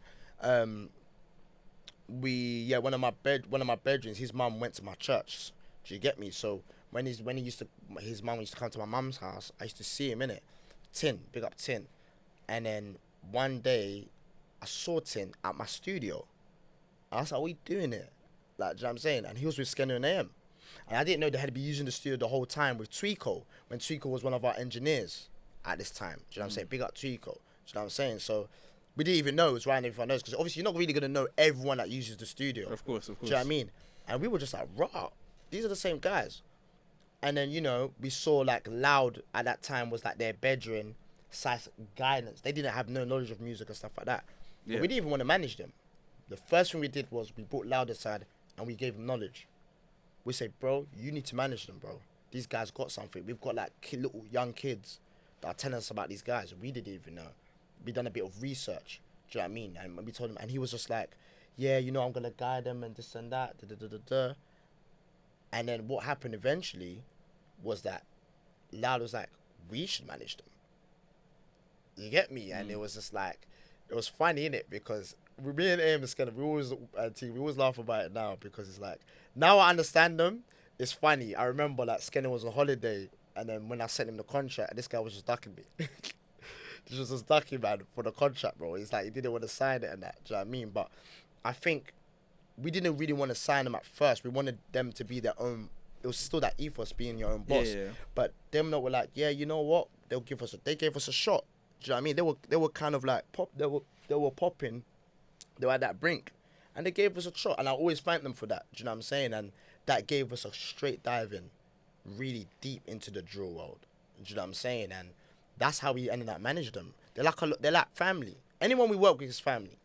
One of my bedrooms, his mum went to my church. Do you get me? So when his mum used to come to my mum's house, I used to see him in it. Big up Tin. And then one day I saw Tin at my studio. I was like, what are you doing here? Like, do you know what I'm saying? And he was with Skengdo and AM. And I didn't know they had to be using the studio the whole time with Tweeko, when Tweeko was one of our engineers at this time. Do you know what I'm saying? Big up Tweeko. Do you know what I'm saying? So we didn't even know it was right everyone knows, because obviously you're not really going to know everyone that uses the studio. Of course. Do you know what I mean? And we were just like, rah, these are the same guys. And then, you know, we saw like Loud at that time was like their bedroom size guidance. They didn't have no knowledge of music and stuff like that. Yeah. But we didn't even want to manage them. The first thing we did was we brought Loud aside and we gave him knowledge. We said, bro, you need to manage them, bro. These guys got something. We've got like little young kids that are telling us about these guys. We didn't even know. We done a bit of research. Do you know what I mean? And we told him, and he was just like, yeah, you know, I'm going to guide them and this and that. And then what happened eventually was that Loud was like, we should manage them. You get me? And it was just like, it was funny, innit? Because me and AM and Skengdo, we always laugh about it now, because it's like, now I understand them. It's funny. I remember like Skengdo was on holiday, and then when I sent him the contract, this guy was just ducking me. Just ducking, man, for the contract, bro. It's like he didn't want to sign it and that. Do you know what I mean? But I think we didn't really want to sign them at first. We wanted them to be their own. It was still that ethos, being your own boss. Yeah. But them that were like, yeah, you know what? They gave us a shot. Do you know what I mean? They were kind of like they were popping. They were at that brink, and they gave us a shot. And I always thank them for that. Do you know what I'm saying? And that gave us a straight dive in, really deep into the drill world. Do you know what I'm saying? And that's how we ended up managing them. They're like family. Anyone we work with is family.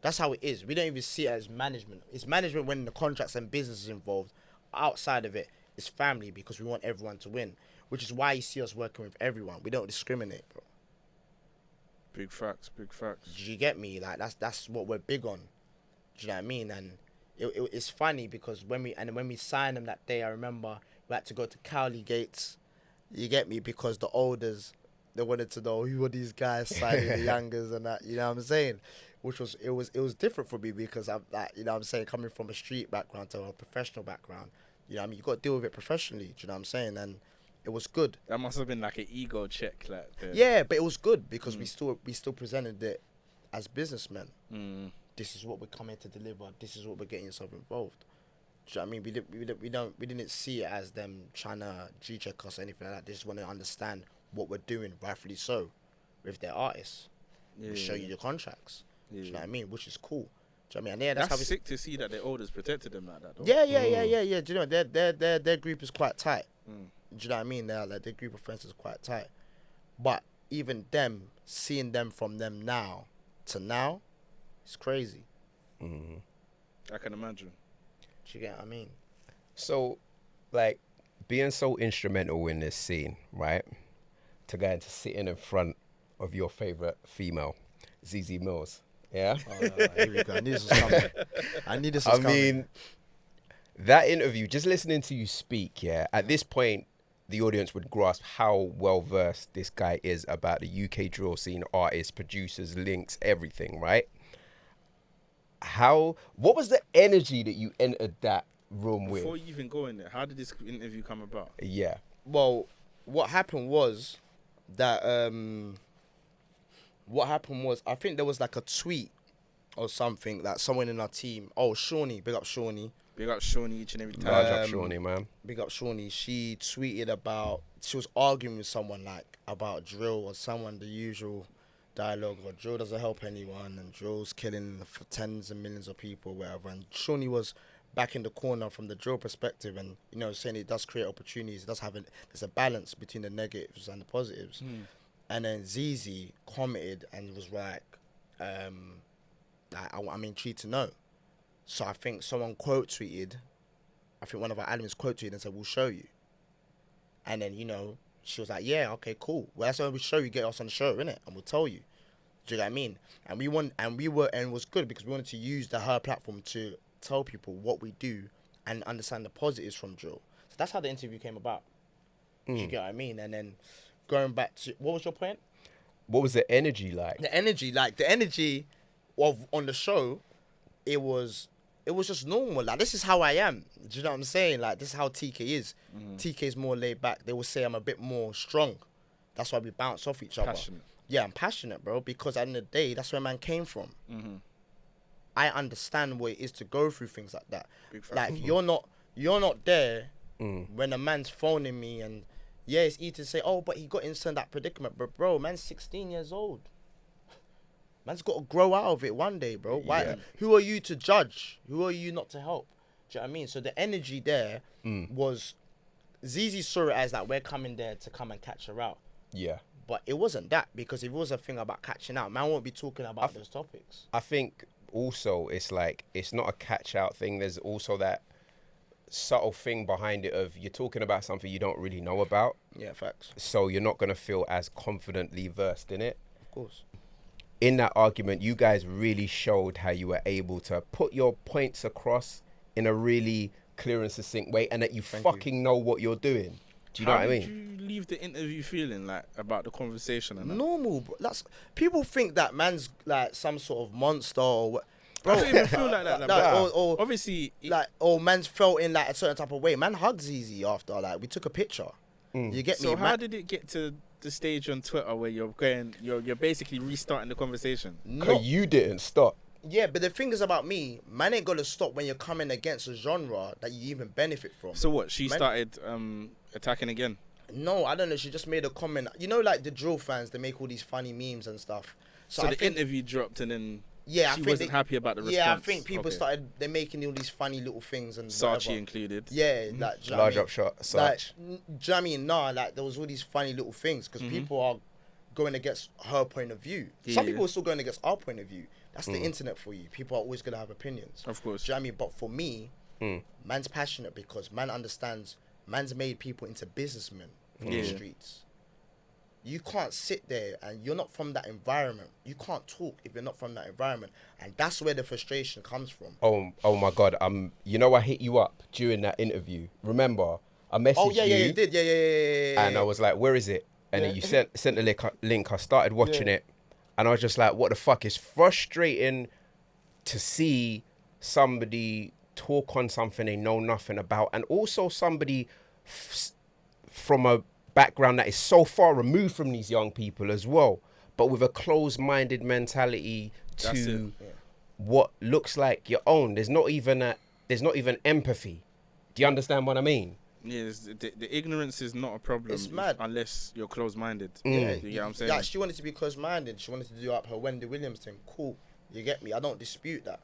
That's how it is. We don't even see it as management. It's management when the contracts and business is involved. Outside of it, it's family because we want everyone to win, which is why you see us working with everyone. We don't discriminate, bro. Big facts, big facts. Do you get me? Like that's what we're big on. Do you know what I mean? And it's funny because when we signed them that day, I remember we had to go to Cowley Gates. You get me? Because the olders, they wanted to know who were these guys signing the youngers and that. You know what I'm saying? Which was it was different for me because I'm like, you know what I'm saying, coming from a street background to a professional background. You know what I mean? You got to deal with it professionally. Do you know what I'm saying? And it was good. That must have been like an ego check, like. Yeah, but it was good because we still presented it as businessmen. This is what we're coming to deliver. This is what we're getting yourself involved. Do you know what I mean? We didn't see it as them trying to G-check us or anything like that. They just want to understand what we're doing, rightfully so, with their artists. We show you the contracts. Do you know what I mean? Which is cool. Do you know what I mean? And that's how sick to see that the elders protected them like that, though. Yeah. Do you know their group is quite tight. Do you know what I mean? Their group of friends is quite tight. But even them, seeing them from them now to now, it's crazy. I can imagine. Do you get what I mean? So, like, being so instrumental in this scene, right? To go into sitting in front of your favorite female, ZiZi Mills. Yeah? Here we go. I knew this was coming. I mean, that interview, just listening to you speak, yeah, at this point, the audience would grasp how well-versed this guy is about the UK drill scene, artists, producers, links, everything, right? What was the energy that you entered that room with? Before you even go in there, how did this interview come about? Yeah. Well, what happened was that I think there was like a tweet or something that someone in our team, Shawnee, big up Shawnee. Big up Shawnee each and every time. Large up Shawnee, man. Big up Shawnee. She tweeted about, she was arguing with someone like about drill or someone, the usual dialogue, or drill doesn't help anyone and drill's killing for tens of millions of people, whatever. And Shawnee was back in the corner from the drill perspective and, you know, saying it does create opportunities. It does have there's a balance between the negatives and the positives. And then ZiZi commented and was like, I'm intrigued to know. So I think someone quote tweeted, I think one of our admins quote tweeted and said, we'll show you. And then, you know, she was like, yeah, okay, cool. Well, that's why we show you, get us on the show, innit? And we'll tell you. Do you know what I mean? And it was good because we wanted to use her platform to tell people what we do and understand the positives from drill. So that's how the interview came about. Do you get what I mean? And then going back to, what was your point? What was the energy like? The energy of on the show, it was just normal. Like, this is how I am. Do you know what I'm saying? Like, this is how TK is. TK is more laid back. They will say I'm a bit more strong. That's why we bounce off each other. Passionate. Yeah, I'm passionate, bro, because at the end of the day, that's where man came from. I understand what it is to go through things like that. Like, you're not there when a man's phoning me and, yeah, it's easy to say, oh, but he got into that predicament. But, bro, man's 16 years old. Man's got to grow out of it one day, bro. Why? Yeah. Who are you to judge? Who are you not to help? Do you know what I mean? So the energy there was, ZiZi saw it as like, we're coming there to come and catch her out. Yeah. But it wasn't that, because if it was a thing about catching out, man won't be talking about those topics. I think also it's like, it's not a catch out thing. There's also that subtle thing behind it of you're talking about something you don't really know about. Yeah, facts. So you're not going to feel as confidently versed in it. Of course. In that argument, you guys really showed how you were able to put your points across in a really clear and succinct way, and that you know what you're doing. Do you know what I mean? How did you leave the interview feeling like about the conversation and that? Normal, bro. People think that man's like some sort of monster or what. Bro, I don't even feel like that. Like, or obviously, man's felt in like a certain type of way. Man hugged ZiZi after, like, we took a picture. You get me? So how did it get to the stage on Twitter where you're basically restarting the conversation? Because you didn't stop. Yeah, but the thing is about me, man ain't gonna stop when you're coming against a genre that you even benefit from. So what? She started attacking again? No, I don't know. She just made a comment. You know, like the drill fans, they make all these funny memes and stuff. So the interview dropped and then she wasn't happy about the response. Yeah, I think people started, they're making all these funny little things and Saatchi included. Yeah, like, large up shot, Saatchi. Like, do you know what I mean? Nah, like, there was all these funny little things because people are going against her point of view. Some people are still going against our point of view. That's the internet for you. People are always going to have opinions. Of course. Do you know what I mean? But for me, man's passionate because man understands man's made people into businessmen from the streets. You can't sit there and you're not from that environment. You can't talk if you're not from that environment. And that's where the frustration comes from. Oh my God. You know, I hit you up during that interview. Remember, I messaged you. You did. Yeah. And I was like, where is it? And then you sent the link. I started watching it. And I was just like, what the fuck? It's frustrating to see somebody talk on something they know nothing about. And also somebody from a background that is so far removed from these young people as well, but with a closed-minded mentality to what looks like your own. There's not even empathy. Do you understand what I mean? Yeah, the ignorance is not a problem. It's mad. Unless you're closed-minded. Yeah, you get what I'm saying? Yeah, she wanted to be closed-minded. She wanted to do up her Wendy Williams thing. Cool. You get me? I don't dispute that.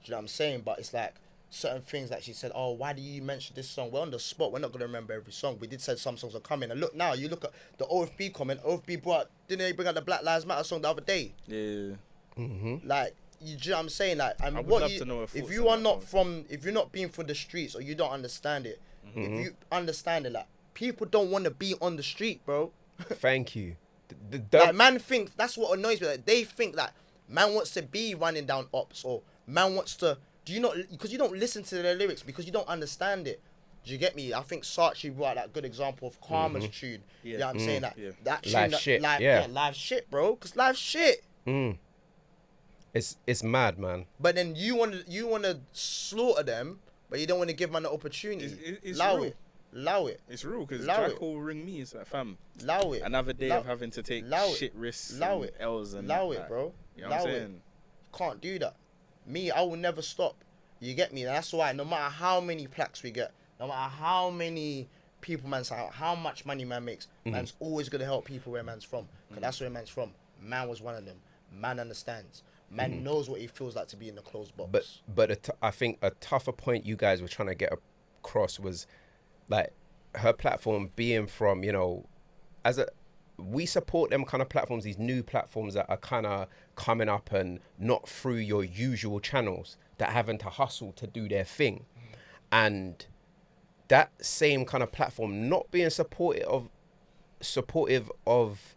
Do you know what I'm saying? But it's like certain things that she said, oh, why do you mention this song? We're on the spot. We're not going to remember every song. We did say some songs are coming. And look now, you look at the OFB comment. OFB didn't they bring out the Black Lives Matter song the other day? Yeah. Mm-hmm. Like, you know what I'm saying? Like, and I would what love you, to know her if thoughts you on are that not song. if you're not being from the streets or you don't understand it, if you understand it, like, people don't want to be on the street, bro. Thank you. Like, man thinks, that's what annoys me. Like, they think that man wants to be running down ops, or man wants to, do you not, because you don't listen to their lyrics, because you don't understand it. Do you get me? I think Saatchi brought that good example of Karma's tune. Yeah. You know what I'm saying? That tune, Live shit, live shit, bro. Because live shit. It's mad, man. But then you want to slaughter them, but you don't want to give man the opportunity. It's Allow real. it. Allow it. It's real, because Allow Jack it. will ring me. It's like, fam, Allow it. another day of having to take Allow it. shit risks Allow and it. L's and Allow it, like, bro. You know what I'm Allow it. saying? Can't do that. Me, I will never stop. You get me? And that's why no matter how many plaques we get, no matter how many people man say, how much money man makes, man's always gonna help people where man's from. Because that's where man's from. Man was one of them. Man understands. Man knows what it feels like to be in the closed box. But I think a tougher point you guys were trying to get across was like her platform being from, you know, we support them kind of platforms, these new platforms that are kind of coming up and not through your usual channels, that having to hustle to do their thing. And that same kind of platform not being supportive of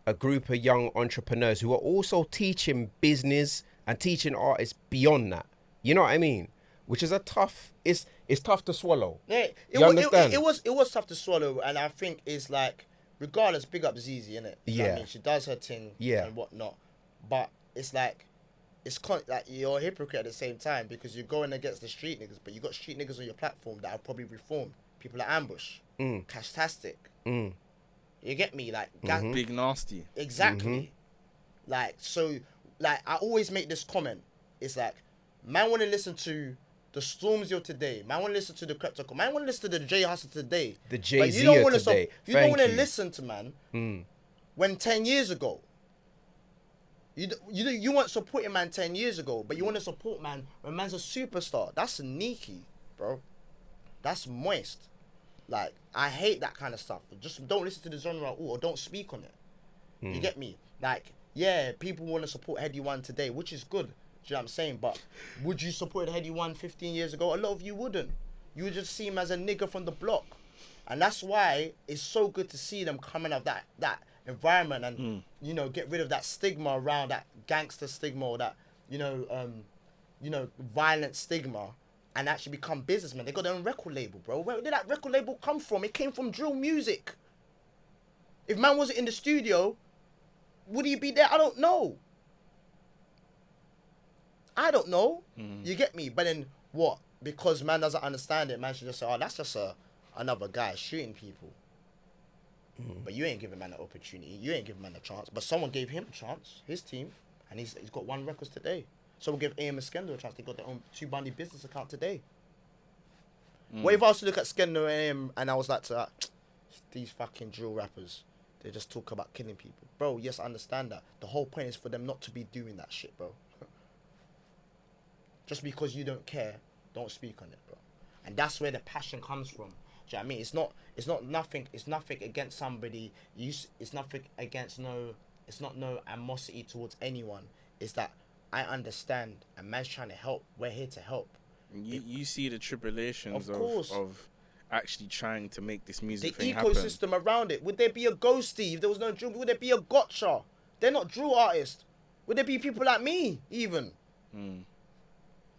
a group of young entrepreneurs who are also teaching business and teaching artists beyond that. You know what I mean? Which is it's tough to swallow. Yeah, You understand? It was tough to swallow, and I think it's like, regardless, big up ZiZi, innit? You know what I mean? She does her thing and whatnot. But it's like, like you're a hypocrite at the same time, because you're going against the street niggas, but you got street niggas on your platform that are probably reformed. People like Ambush, Cashtastic. You get me? Like, Big Nasty. Exactly. Like, so, like, I always make this comment. It's like, man want to listen to the Stormzy of today. Man want to listen to the Crypto. Man want to listen to the J Hustle today. The Jay-Z of today. You don't want to listen to man when 10 years ago. You weren't supporting man 10 years ago, but you want to support man when man's a superstar. That's sneaky, bro. That's moist. Like, I hate that kind of stuff. Just don't listen to the genre at all, or don't speak on it. You get me? Like, yeah, people want to support Heady One today, which is good. Do you know what I'm saying? But would you support Heady One 15 years ago? A lot of you wouldn't. You would just see him as a nigger from the block. And that's why it's so good to see them coming out of that environment and, you know, get rid of that stigma around, that gangster stigma, or that, you know, violent stigma, and actually become businessmen. They got their own record label, bro. Where did that record label come from? It came from drill music. If man wasn't in the studio, would he be there? I don't know. You get me? But then what? Because man doesn't understand it, man should just say, oh, that's just another guy shooting people. But you ain't giving man an opportunity. You ain't giving man a chance. But someone gave him a chance, his team, and he's got 1 record today. Someone gave AM and Skengdo a chance. They got their own 2 Bundy business account today. What if I was to look at Skengdo and AM and I was like to these fucking drill rappers, they just talk about killing people. Bro, yes, I understand that. The whole point is for them not to be doing that shit, bro. Just because you don't care, don't speak on it, bro. And that's where the passion comes from. Do you know what I mean? It's nothing against somebody. It's not no animosity towards anyone. It's that I understand, and man's trying to help. We're here to help. You see the tribulations Of course. of actually trying to make this The music thing happen. ecosystem around it. Would there be a Ghosty if there was no drill? Would there be a Gotcha? They're not drill artists. Would there be people like me even?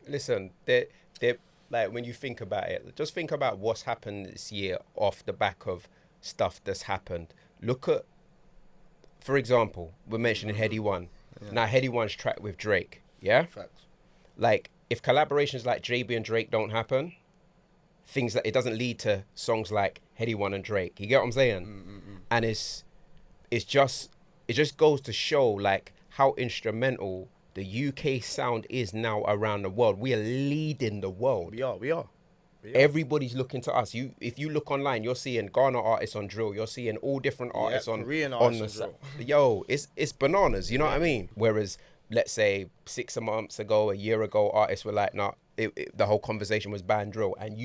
Listen, they're like, when you think about it, just think about what's happened this year off the back of stuff that's happened. Look at, for example, we're mentioning Heady One. Yeah. Now Heady One's track with Drake. Yeah. Facts. Like, if collaborations like JB and Drake don't happen, things that it doesn't lead to songs like Heady One and Drake. You get what I'm saying? And it just goes to show like how instrumental the UK sound is now around the world. We are leading the world. We are. Everybody's looking to us. If you look online, you're seeing Ghana artists on drill. You're seeing all different artists on Korean artists on drill. Yo, it's bananas. You know what I mean? Whereas, let's say 6 months ago, a year ago, artists were like, nah, the whole conversation was ban drill. And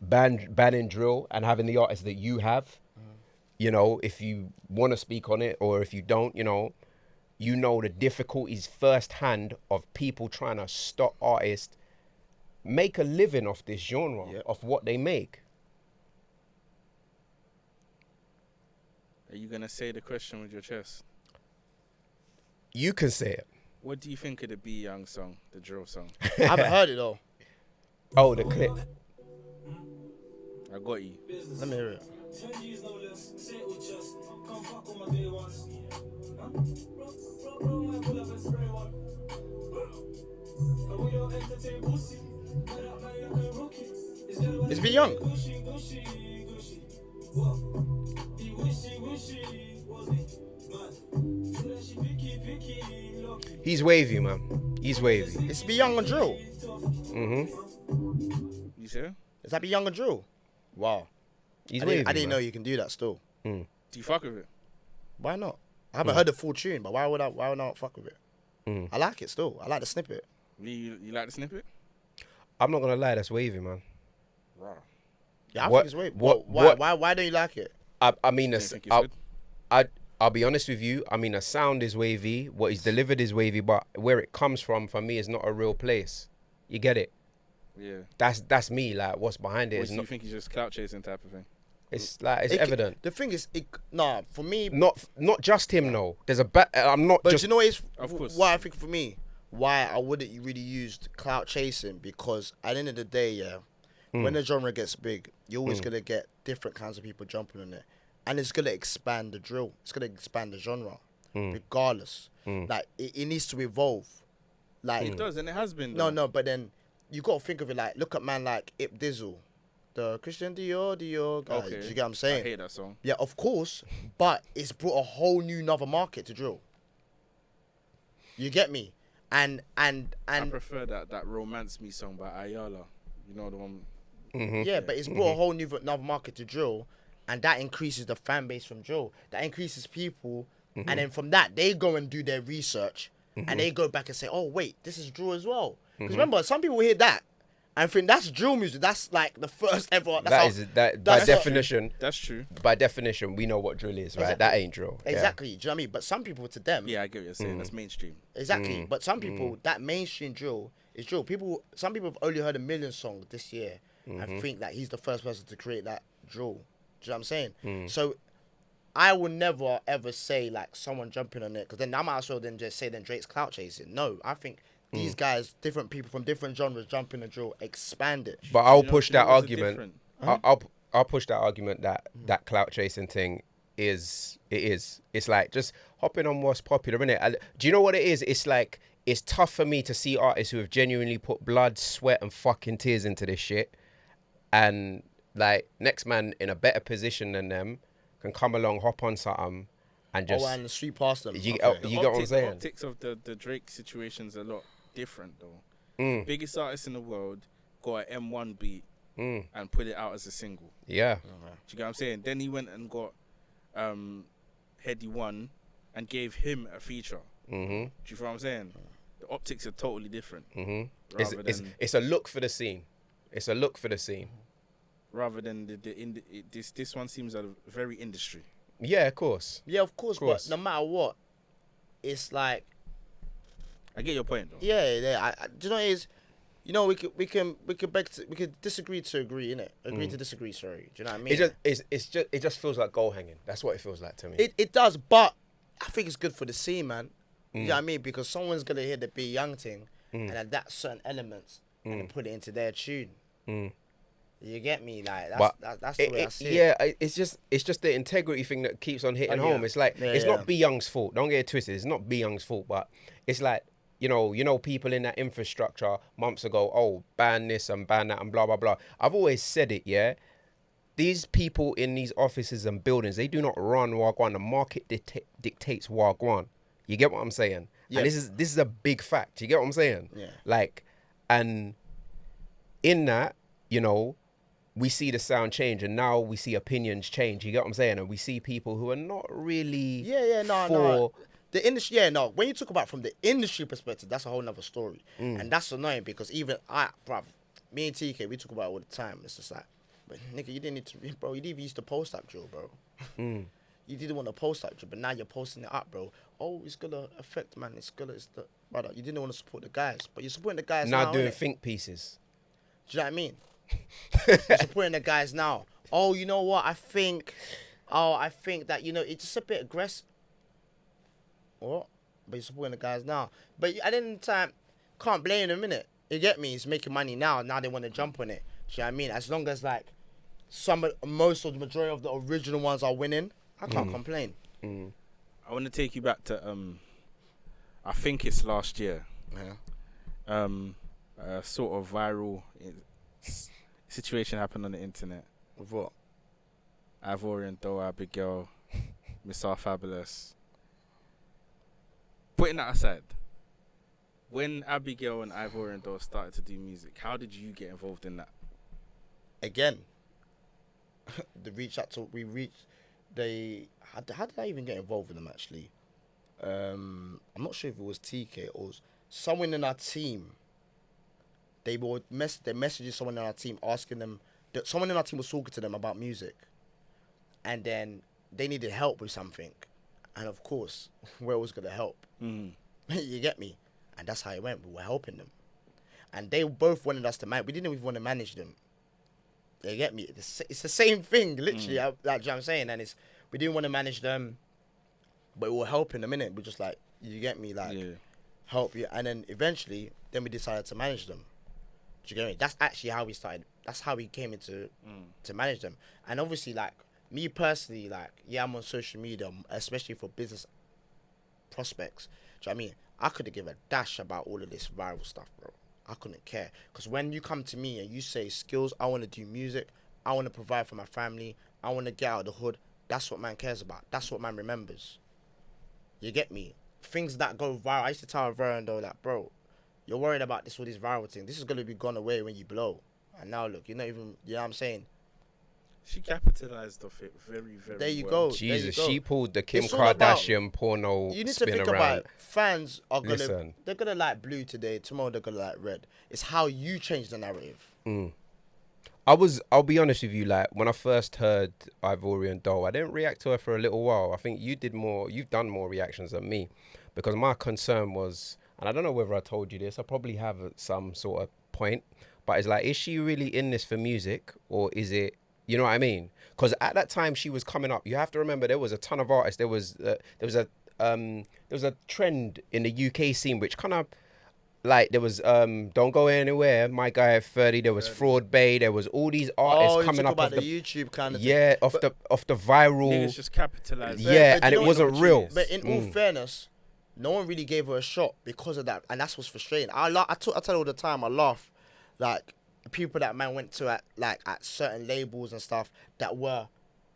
banning drill and having the artists that you have, you know, if you want to speak on it or if you don't, you know the difficulties firsthand of people trying to stop artists make a living off this genre, of what they make. Are you going to say the question with your chest? You can say it. What do you think of the Be Young song, the drill song? I haven't heard it though. Oh, the clip. I got you. Let me hear it. It's Be Young. He's wavy, man. He's wavy. It's Be Young and drill. You sure? Is that Be Young and drill? Wow. He's I wavy. didn't know you can do that still. Do you fuck with it? Why not? I haven't heard the full tune, but why would I not fuck with it? I like it still. I like the snippet. You like the snippet? I'm not gonna lie, that's wavy, man. Wow. Yeah, I think it's wavy. Why don't you like it? I mean, You think it's good? I'll be honest with you. I mean, the sound is wavy. What he's delivered is wavy, but where it comes from, for me, is not a real place. You get it? Yeah. That's me. Like, what's behind it Or is do you not. think he's just clout chasing type of thing? It's like it's evident. The thing is, for me. Not just him. No, there's I'm not But just. you know what is? Of course. Why I think for me, why I wouldn't really use clout chasing, because at the end of the day, when the genre gets big, you're always gonna get different kinds of people jumping on it, and it's gonna expand the drill. It's gonna expand the genre, regardless. Like it needs to evolve. Like It does, and it has been. no, but then you gotta think of it like, look at man like Ip Dizzle, the Christian Dior guy. Okay. Do you get what I'm saying? I hate that song. Yeah, of course, but it's brought a whole new another market to drill. You get me? And I prefer that Romance Me song by Ayala. You know the one. yeah, but it's brought a whole new another market to drill, and that increases the fan base from drill. That increases people, and then from that they go and do their research, and they go back and say, "Oh wait, this is drill as well." Because remember, some people hear that and think that's drill music. That's like the first ever. By definition. That's true. By definition, we know what drill is, right? Exactly. That ain't drill. Yeah. Exactly. Do you know what I mean? But some people, to them, Yeah, I get what you're saying. That's mainstream. exactly. But some people, that mainstream drill is drill. Some people have only heard a Million song this year and think that he's the first person to create that drill. Do you know what I'm saying? So I will never ever say like someone jumping on it, because then I might as well then just say then Drake's clout chasing. No, I think these guys, different people from different genres, jump in the drill, expand it. But I'll You know- push you know that what's argument. different? I'll push that argument that clout chasing thing is. It's like just hopping on what's popular, innit? Do you know what it is? It's like, it's tough for me to see artists who have genuinely put blood, sweat, and fucking tears into this shit, and like next man in a better position than them can come along, hop on something, and just and sweep past them. you Okay. get what I'm saying? The optics of the Drake situation's a lot different though. Biggest artist in the world got an M1 beat and put it out as a single. Yeah. Do you get what I'm saying? Then he went and got Heady One and gave him a feature. Do you feel what I'm saying? The optics are totally different. It's a look for the scene. It's a look for the scene. Rather than this one seems a very industry. Yeah, of course. Yeah, of course. But no matter what, it's like, I get your point though. yeah. Do you know what it is? you know, we could disagree to agree, innit? Agree to disagree. Sorry, do you know what I mean? It just feels like goal hanging. That's what it feels like to me. It does, but I think it's good for the scene, man. You know what I mean? Because someone's gonna hear the Be Young thing and adapt certain elements and then put it into their tune. You get me? Like that's the way I see it. Yeah, it's just the integrity thing that keeps on hitting home. It's like it's not Be Young's fault. Don't get it twisted. It's not Be Young's fault, but it's like, you know, people in that infrastructure months ago, oh, ban this and ban that and blah, blah, blah. I've always said it, yeah? These people in these offices and buildings, they do not run Wagwan. The market dictates Wagwan. You get what I'm saying? Yeah. And this is a big fact. You get what I'm saying? Yeah. Like, and in that, you know, we see the sound change, and now we see opinions change. You get what I'm saying? And we see people who are not really no. The industry, when you talk about from the industry perspective, that's a whole nother story. And that's annoying because even me and TK, we talk about it all the time. It's just like, but nigga, you didn't need to, bro, you didn't even used to post that drill, bro. You didn't want to post that drill, but now you're posting it up, bro. Oh, it's going to affect, man. Brother, you didn't want to support the guys, but you're supporting the guys now. Now doing think pieces. Do you know what I mean? You're supporting the guys now. Oh, you know what? I think that, you know, it's just a bit aggressive. What? But you're supporting the guys now. But at the end of the time, can't blame them, innit? You get me? He's making money now. Now they want to jump on it. Do you know what I mean? As long as, like, most of the majority of the original ones are winning, I can't complain. I want to take you back to, I think it's last year. Yeah. A sort of viral situation happened on the internet. With what? Ivorian, Doe, Abigail, Miss R Fabulous. Putting that aside, when Abigail and Ivorian and Doe started to do music, how did you get involved in that? Again, how did I even get involved with them, actually? I'm not sure if it was TK or someone in our team. They messaged someone in our team asking them, that someone in our team was talking to them about music. And then they needed help with something. And of course, where was going to help? You get me? And that's how it went. We were helping them. And they both wanted us to manage. We didn't even want to manage them. You get me? It's the same thing, literally. Like, you know what I'm saying? And we didn't want to manage them, but we were helping them, innit? We're just like, you get me? Like, help you. And then eventually, then we decided to manage them. Do you get me? That's actually how we started. That's how we came into to manage them. And obviously, like, me personally, like, yeah, I'm on social media, especially for business prospects. Do you know what I mean? I couldn't give a dash about all of this viral stuff, bro. I couldn't care. Because when you come to me and you say, Skillz, I want to do music, I want to provide for my family, I want to get out of the hood, that's what man cares about. That's what man remembers. You get me? Things that go viral. I used to tell Ivorian, though, like, bro, you're worried about all this viral thing. This is going to be gone away when you blow. And now, look, you're not even, you know what I'm saying? She capitalized off it very, very There you well. go. Jesus, there you go. she pulled the Kim It's all Kardashian porno You need to spin think around. about it. Fans are Listen. they're gonna like blue today. Tomorrow they're gonna like red. It's how you change the narrative. I'll be honest with you, like, when I first heard Ivorian Doe, I didn't react to her for a little while. I think you've done more reactions than me, because my concern was, and I don't know whether I told you this, I probably have some sort of point, but it's like, is she really in this for music, or is it, you know what I mean? Because at that time she was coming up, you have to remember there was a ton of artists. There was a trend in the UK scene which kind of, like, there was Don't Go Anywhere, My Guy at 30, there was Fraud Bay, there was all these artists coming up about off the YouTube kind of thing. Off the viral. Niggas just capitalized. Yeah, and it wasn't real. But in all fairness, no one really gave her a shot because of that, and that's what's frustrating. I tell her all the time, I laugh, like, people that man went to at certain labels and stuff that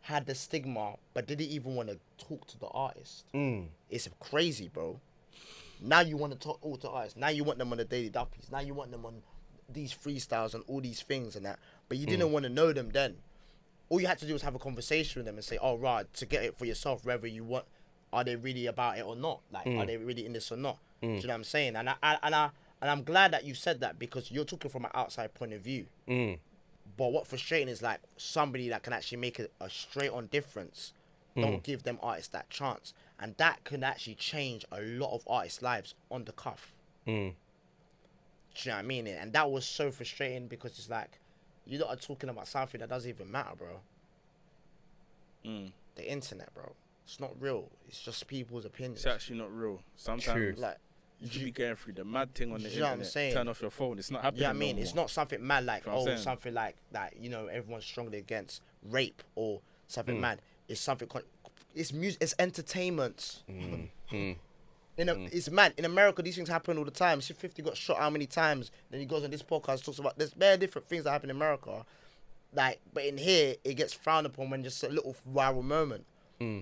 had the stigma but didn't even want to talk to the artist. It's crazy, bro. Now you want to talk to the artists. Now you want them on the Daily Duppies. Now you want them on these freestyles and all these things and that. But you didn't want to know them then. All you had to do was have a conversation with them and say, oh, right, to get it for yourself, whether you want, are they really about it or not? Like, are they really in this or not? Do you know what I'm saying? And I'm glad that you said that, because you're talking from an outside point of view. But what frustrating is, like, somebody that can actually make a straight-on difference, don't give them artists that chance. And that can actually change a lot of artists' lives on the cuff. Do you know what I mean? And that was so frustrating because it's like, you lot are talking about something that doesn't even matter, bro. The internet, bro. It's not real. It's just people's opinions. It's actually not real. Sometimes Like, you could be going through the mad thing on the you know what I'm internet. saying? Turn off your phone. It's not happening. Yeah, I mean, no it's more. not something mad like, You know what I'm saying? something like that, you know, everyone's strongly against rape or something mad. It's something, it's music, it's entertainment. It's mad. In America, these things happen all the time. See, 50 got shot how many times? Then he goes on this podcast, talks about, there's very different things that happen in America. Like, but in here, it gets frowned upon when just a little viral moment.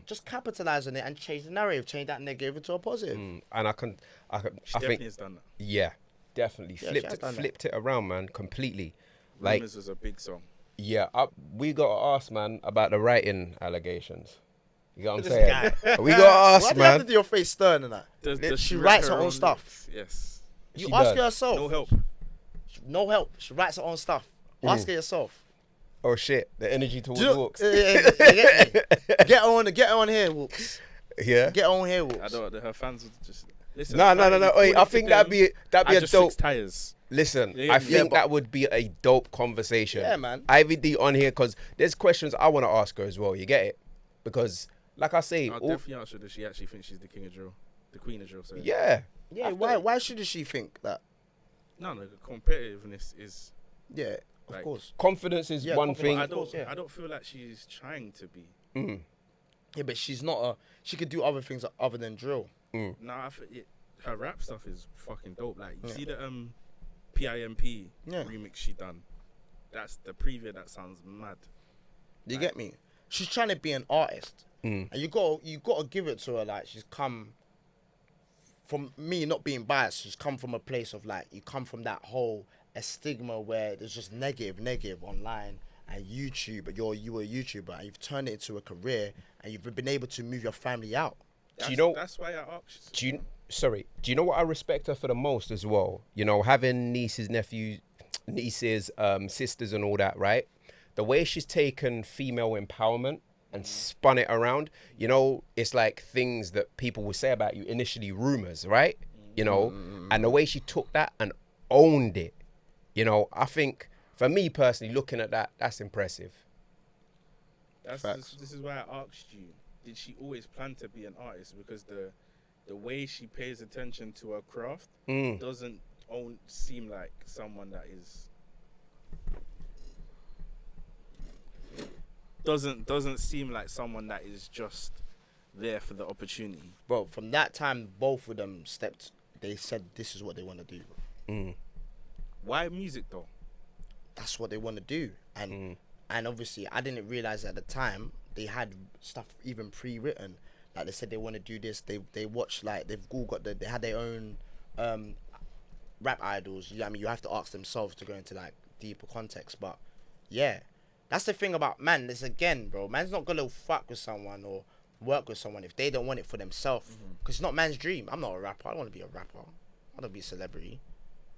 Just capitalize on it and change the narrative, change that negative into a positive. And I think Definitely has done that. yeah, definitely Yeah, she has done that. flipped it around, man, completely. Like, Rumors was a big song. yeah, we got to ask, man, about the writing allegations. You got what I'm This saying? guy. We got to ask, Why do you have to man. do your face stern and that? Does She write writes her own stuff. lyrics? Yes. You She ask does. her yourself. No help. No help. She writes her own stuff. Ask her yourself. Oh shit, the energy towards Do you know- walks. get me? Get on here, Walks. Yeah. Get on here, I Walks. don't. Her fans would just listen. No. Call Wait, it I to think them. that'd be I a just dope. fix tires. Listen, Yeah, I yeah, think but- that would be a dope conversation. Yeah, man. Ivy D on here because there's questions I want to ask her as well. You get it? Because, like I say, I'll all, definitely ask her that she actually thinks she's the king of drill, the queen of drill. So yeah, Yeah, I've why? got- Why shouldn't she think that? no, the competitiveness is. Yeah, of Like, course. confidence is Yeah, one confidence, thing. I don't. course, yeah. I don't feel like she's trying to be. Yeah, but she's not a. She could do other things other than drill. No, her rap stuff is fucking dope. Like you see the PIMP Yeah. remix she done. That's the preview. That sounds mad. You get me? She's trying to be an artist, and you got to give it to her. Like she's come from me not being biased. She's come from a place of like you come from that whole stigma where there's just negative online and YouTube. But you were a YouTuber and you've turned it into a career and you've been able to move your family out. Do you know? That's why I asked. Do you know what I respect her for the most as well? You know, having nieces, nephews, sisters, and all that, right? The way she's taken female empowerment and spun it around, you know, it's like things that people will say about you, initially rumors, right? You know, and the way she took that and owned it, you know, I think for me personally, looking at that, that's impressive. Facts. This is why I asked you. Did she always plan to be an artist? Because the way she pays attention to her craft doesn't seem like someone that is. Doesn't seem like someone that is just there for the opportunity. Bro, from that time, both of them stepped. They said this is what they want to do. Why music though? That's what they want to do, and obviously I didn't realize at the time they had stuff even pre-written. Like they said they want to do this. They watch, like they've all got they had their own rap idols. You know what I mean, you have to ask themselves to go into like deeper context. But yeah, that's the thing about man. This again, bro. Man's not gonna fuck with someone or work with someone if they don't want it for themselves. Because it's not man's dream. I'm not a rapper. I don't want to be a rapper. I want to be a celebrity.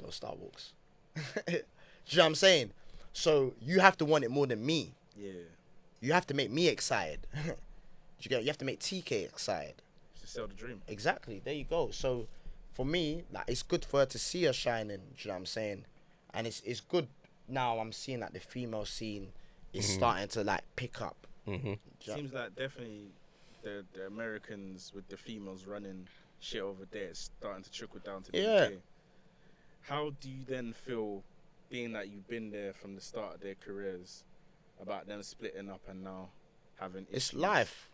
Those Star Walks. Do you know what I'm saying? So you have to want it more than me. Yeah. You have to make me excited. You have to make TK excited. To sell the dream. Exactly. There you go. So for me, like it's good for her to see her shining. Do you know what I'm saying? And it's good now. I'm seeing that the female scene is starting to like pick up. Seems like definitely the Americans with the females running shit over there is starting to trickle down to the Yeah. UK. How do you then feel, being that you've been there from the start of their careers, about them splitting up and now having issues? It's life.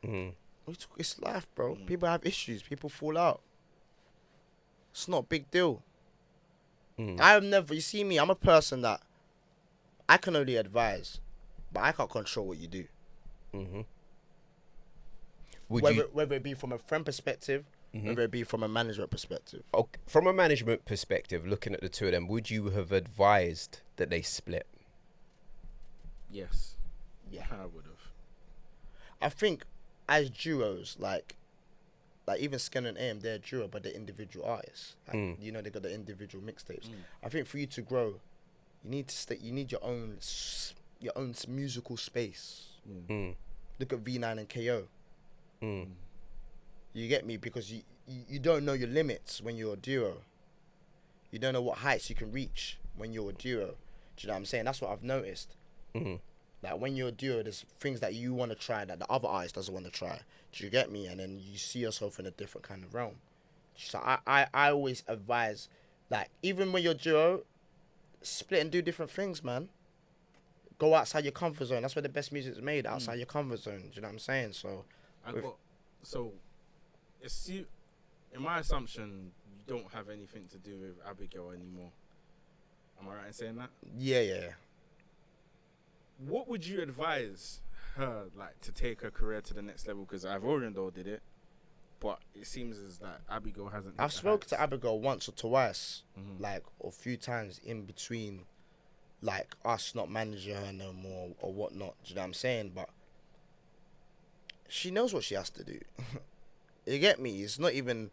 It's life, bro. People have issues. People fall out. It's not a big deal. I've never. You see me. I'm a person that I can only advise, but I can't control what you do. Whether it be from a friend perspective, whether it be from a management perspective. Okay, from a management perspective, looking at the two of them, would you have advised that they split? Yes. Yeah. I would have. I think as duos, like even Skengdo and AM, they're a duo, but they're individual artists. Like, you know, they got the individual mixtapes. I think for you to grow, you need to stay. You need your own musical space. Look at V9 and KO. You get me? Because you don't know your limits when you're a duo. You don't know what heights you can reach when you're a duo. Do you know what I'm saying? That's what I've noticed. Like when you're a duo, there's things that you want to try that the other artist doesn't want to try. Do you get me? And then you see yourself in a different kind of realm. So I always advise, like, even when you're duo, split and do different things, man. Go outside your comfort zone. That's where the best music's made, outside your comfort zone. Do you know what I'm saying? So, it's you. In my assumption, you don't have anything to do with Abigail anymore. Am I right in saying that? Yeah. What would you advise her, like, to take her career to the next level? Because Ivorian though did it, but it seems as that Abigail hasn't. I've spoken to Abigail once or twice, like, or a few times in between, like, us not managing her no more or whatnot. Do you know what I'm saying? But she knows what she has to do. You get me? It's not even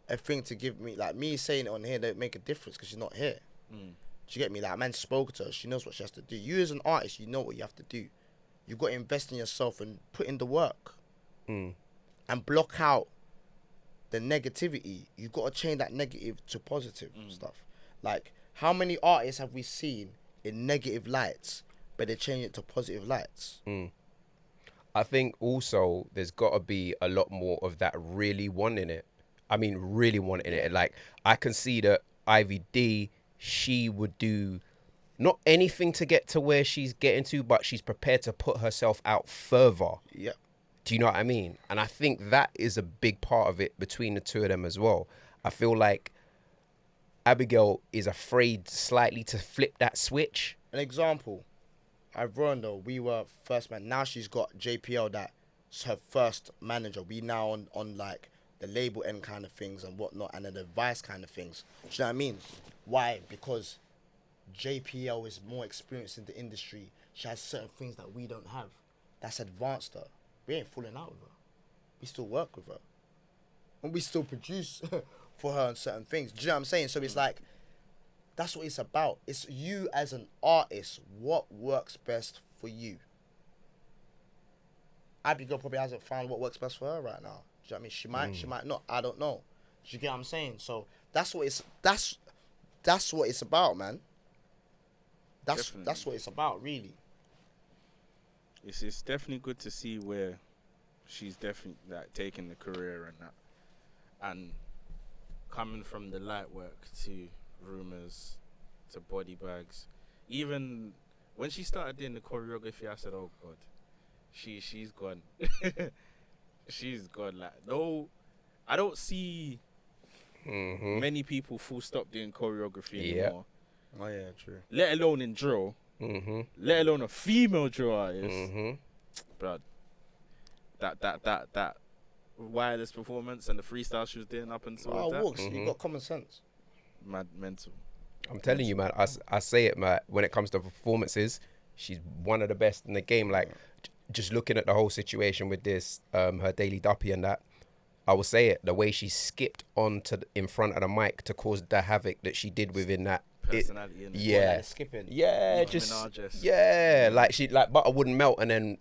a thing to give me, like, me saying it on here don't make a difference because she's not here. Do you get me? Like, man spoke to her. She knows what she has to do. You as an artist, you know what you have to do. You got to invest in yourself and put in the work. And block out the negativity. You got to change that negative to positive stuff. Like, how many artists have we seen in negative lights, but they change it to positive lights? I think also there's got to be a lot more of that really wanting it. I mean, really wanting it. Like, I can see that Ivy D, she would do not anything to get to where she's getting to, but she's prepared to put herself out further. Yeah. Do you know what I mean? And I think that is a big part of it between the two of them as well. I feel like Abigail is afraid slightly to flip that switch. An example, Ivorian though, we were first man. Now she's got JPL, that's her first manager. We now on like the label end kind of things and whatnot, and the advice kind of things. Do you know what I mean? Why? Because JPL is more experienced in the industry. She has certain things that we don't have. That's advanced her. We ain't falling out with her. We still work with her. And we still produce for her on certain things. Do you know what I'm saying? So it's like, that's what it's about. It's you as an artist. What works best for you? Abigail probably hasn't found what works best for her right now. Do you know what I mean? She might not. I don't know. Do you get what I'm saying? So that's what it's about, man. That's what it's about, really. It's definitely good to see where she's definitely like taking the career and that, and coming from the light work to rumors to body bags. Even when she started doing the choreography, I said, "Oh God, she's gone." She's gone. Like, no, I don't see many people full stop doing choreography anymore. Oh yeah, true. Let alone in drill. Let alone a female drill artist. Bruh, that wireless performance and the freestyle she was doing up until that. WALKZ, you got common sense. Mad mental. I'm telling you, man. I say it, man. When it comes to performances, she's one of the best in the game. Like, just looking at the whole situation with this, her daily duppy and that, I will say it. The way she skipped in front of the mic to cause the havoc that she did within that. Personality, Yeah, like skipping. Yeah, like butter wouldn't melt and then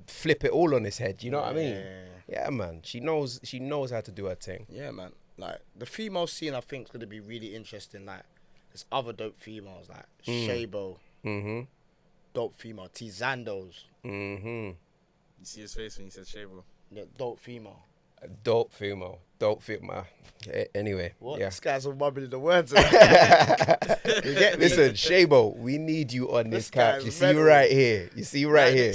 flip it all on his head. You know what I mean? Yeah, man. She knows how to do her thing. Yeah, man. Like, the female scene, I think, is going to be really interesting. Like, there's other dope females, like Shabo, dope female, Tizandos. You see his face when he said Shabo? Yeah, dope female. Dope female. Anyway, what? Yeah. This guy's all mumbling the words. You get me? Listen, Shabo, we need you on this couch. You see you right here. Next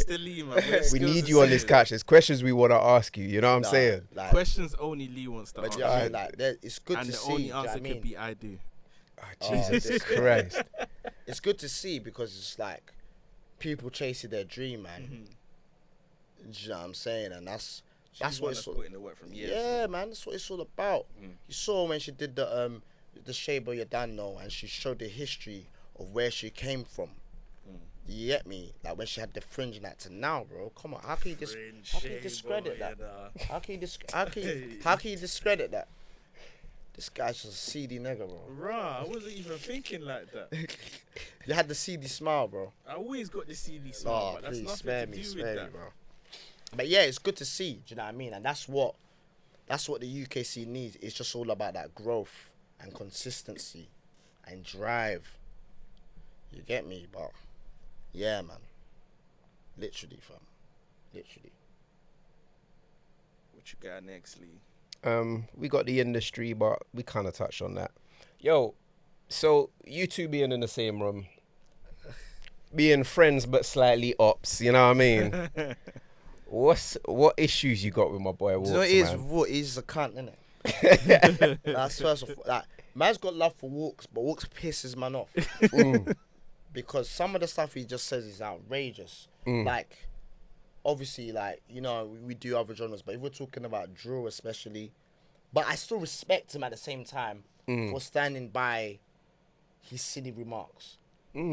to Lee, man. We need you on this couch. There's questions we want to ask you. You know what I'm saying? Like, questions only Lee wants to ask. Yeah, like, it's good and to the see. only answer could be I do. Oh, Jesus Christ. It's good to see because it's like people chasing their dream, man. You know what I'm saying? And that's what it's all. Putting the work from years. Yeah, man, that's what it's all about. You saw when she did the Shabo Yadano, and she showed the history of where she came from. You get me? Like, when she had the fringe and that to now, bro. Come on, how can you discredit that? How can you discredit that? This guy's just a seedy nigga, bro. Rah, I wasn't even thinking like that. You had the seedy smile, bro. I always got the seedy smile, but that's nothing spare to me, do with spare that, me, bro. But yeah, it's good to see. Do you know what I mean? And that's what the UK scene needs. It's just all about that growth and consistency. and drive. You get me? But yeah, man. Literally, fam. Literally. What you got next, Lee? We got the industry, but we kind of touched on that. Yo, so you two being in the same room, being friends but slightly ops, you know what I mean? What issues you got with my boy WALKZ, Do you know what it is? man? What he's a cunt, innit? That's first of all. Like, man's got love for WALKZ, but WALKZ pisses man off. Because some of the stuff he just says is outrageous. Like, obviously, like, you know, we do other genres, but if we're talking about drill especially, but I still respect him at the same time for standing by his silly remarks. Do you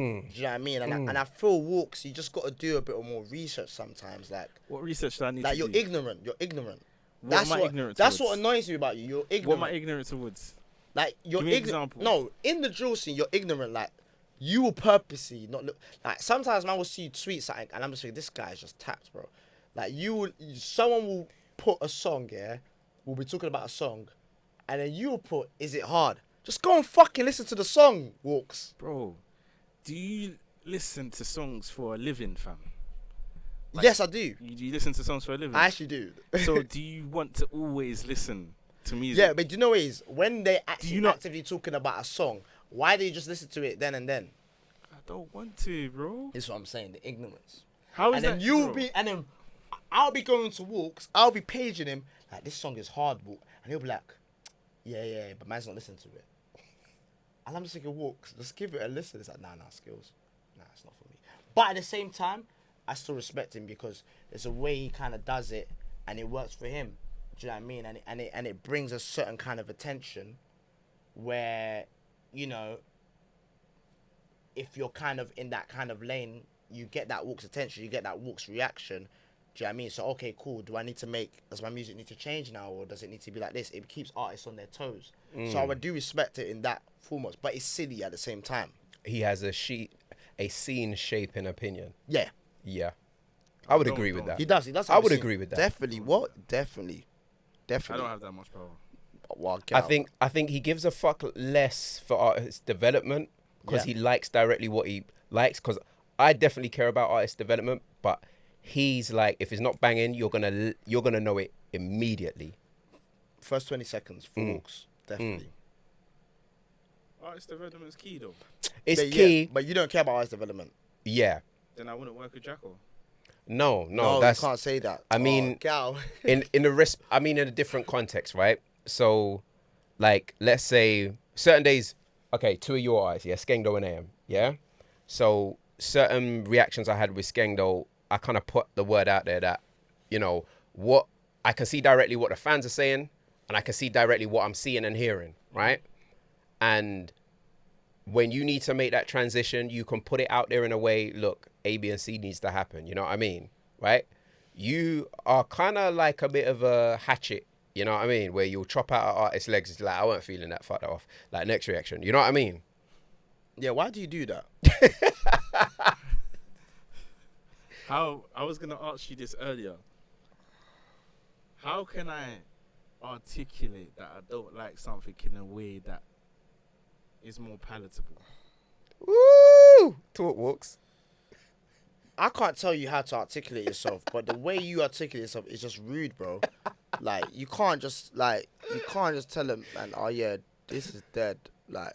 know what I mean? And I feel WALKZ, you just got to do a bit of more research sometimes. Like, What research do I need like to you're do? ignorant. You're ignorant. What am I ignorant That's towards? what annoys me about you. You're ignorant. What am I ignorant towards? Like, you're Give me an ignorant. example. No, in the drill scene, you're ignorant. Like, you will purposely not look. Like, sometimes man will see you tweet something, and I'm just thinking, this guy's just tapped, bro. Like, someone will put a song, yeah, we'll be talking about a song, and then you will put, is it hard? Just go and fucking listen to the song, WALKZ. Bro, do you listen to songs for a living, fam? Like, Yes, I do. You listen to songs for a living? I actually do. So do you want to always listen to music? Yeah, but do you know what it is? When they actually you not- actively talking about a song, why do you just listen to it then and then? I don't want to, bro. This is what I'm saying, the ignorance. How is And that? then you'll bro? be, and then I'll be going to WALKZ, I'll be paging him, like, this song is hard, WALKZ. And he'll be like, yeah, but man's not listening to it. And I'm just thinking, WALKZ, just give it a listen. It's like, nah, Skillz. Nah, it's not for me. But at the same time, I still respect him because there's a way he kind of does it and it works for him. Do you know what I mean? And it brings a certain kind of attention where, you know, if you're kind of in that kind of lane, you get that WALKZ attention, you get that WALKZ reaction. Do you know what I mean? So, okay, cool. Does my music need to change now, or does it need to be like this? It keeps artists on their toes. So I do respect it in that foremost, but it's silly at the same time. He has a scene shaping opinion. Yeah. Yeah. I would Don't- agree with don't. that. He does. I have would a scene. agree with that. Definitely. What? Definitely. I don't have that much power. Well, I think he gives a fuck less for artist development because Yeah. he likes directly what he likes. Because I definitely care about artist development, but he's like, if it's not banging, you're gonna know it immediately. First 20 seconds for WALKZ. Definitely. Artist development is key, though. It's But key. Yeah, but you don't care about artist development. Yeah. Then I wouldn't work with Jacko. No, No, that's you can't say that. I mean, gal. in a different context, right? So, like, let's say certain days, okay, two of your artists, yeah, Skengdo and AM, yeah. So certain reactions I had with Skengdo, I kind of put the word out there that, you know, what I can see directly what the fans are saying, and I can see directly what I'm seeing and hearing, right? And when you need to make that transition, you can put it out there in a way, look, A, B, and C needs to happen. You know what I mean? Right? You are kind of like a bit of a hatchet, you know what I mean? Where you'll chop out an artist's legs. It's like, I weren't feeling that, fuck that off. Like, next reaction. You know what I mean? Yeah, why do you do that? I was going to ask you this earlier. How can I articulate that I don't like something in a way that is more palatable? Woo! Talk WALKZ. I can't tell you how to articulate yourself, but the way you articulate yourself is just rude, bro. Like, you can't just tell them, man, oh yeah, this is dead. Like,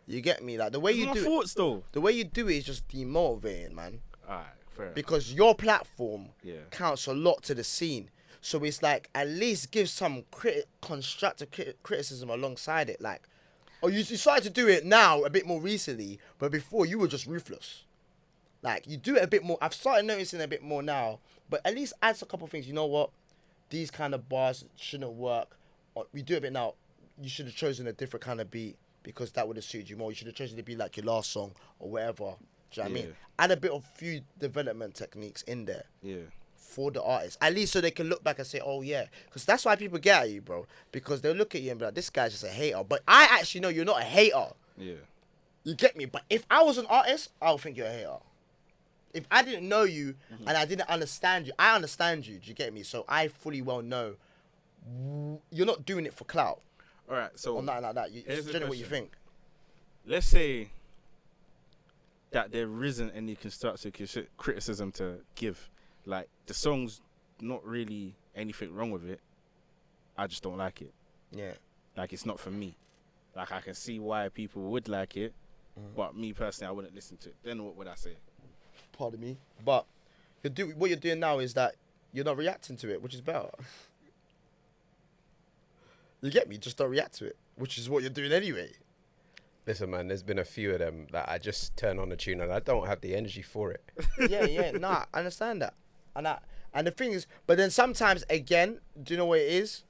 you get me? Like, the way you my do thoughts, though. the way you do it is just demotivating, man. Alright, fair. Because your platform Yeah. counts a lot to the scene. So it's like, at least give some constructive criticism alongside it. Like, oh, you started to do it now a bit more recently, but before you were just ruthless. Like, you do it a bit more. I've started noticing a bit more now, but at least adds a couple of things. You know what? These kind of bars shouldn't work. Or we do it a bit now. You should have chosen a different kind of beat because that would have suited you more. You should have chosen to be like your last song or whatever. Do you know what I mean? Add a bit of few development techniques in there. Yeah. For the artist, at least so they can look back and say, oh yeah, because that's why people get at you, bro, because they'll look at you and be like, this guy's just a hater, but I actually know you're not a hater. Yeah. You get me? But if I was an artist, I would think you're a hater. If I didn't know you and I didn't understand you, I understand you. Do you get me? So I fully well know you're not doing it for clout Alright, so or nothing like that. here's It's the generally what you question. think. let's say that there isn't any constructive criticism to give. Like, the song's not really anything wrong with it. I just don't like it. Yeah. Like, it's not for me. Like, I can see why people would like it, but me personally, I wouldn't listen to it. Then what would I say? Pardon me. But what you're doing now is that you're not reacting to it, which is better. You get me? Just don't react to it, which is what you're doing anyway. Listen, man, there's been a few of them that I just turn on the tune and I don't have the energy for it. Yeah. Nah, I understand that. And the thing is, but then sometimes, again, do you know what it is?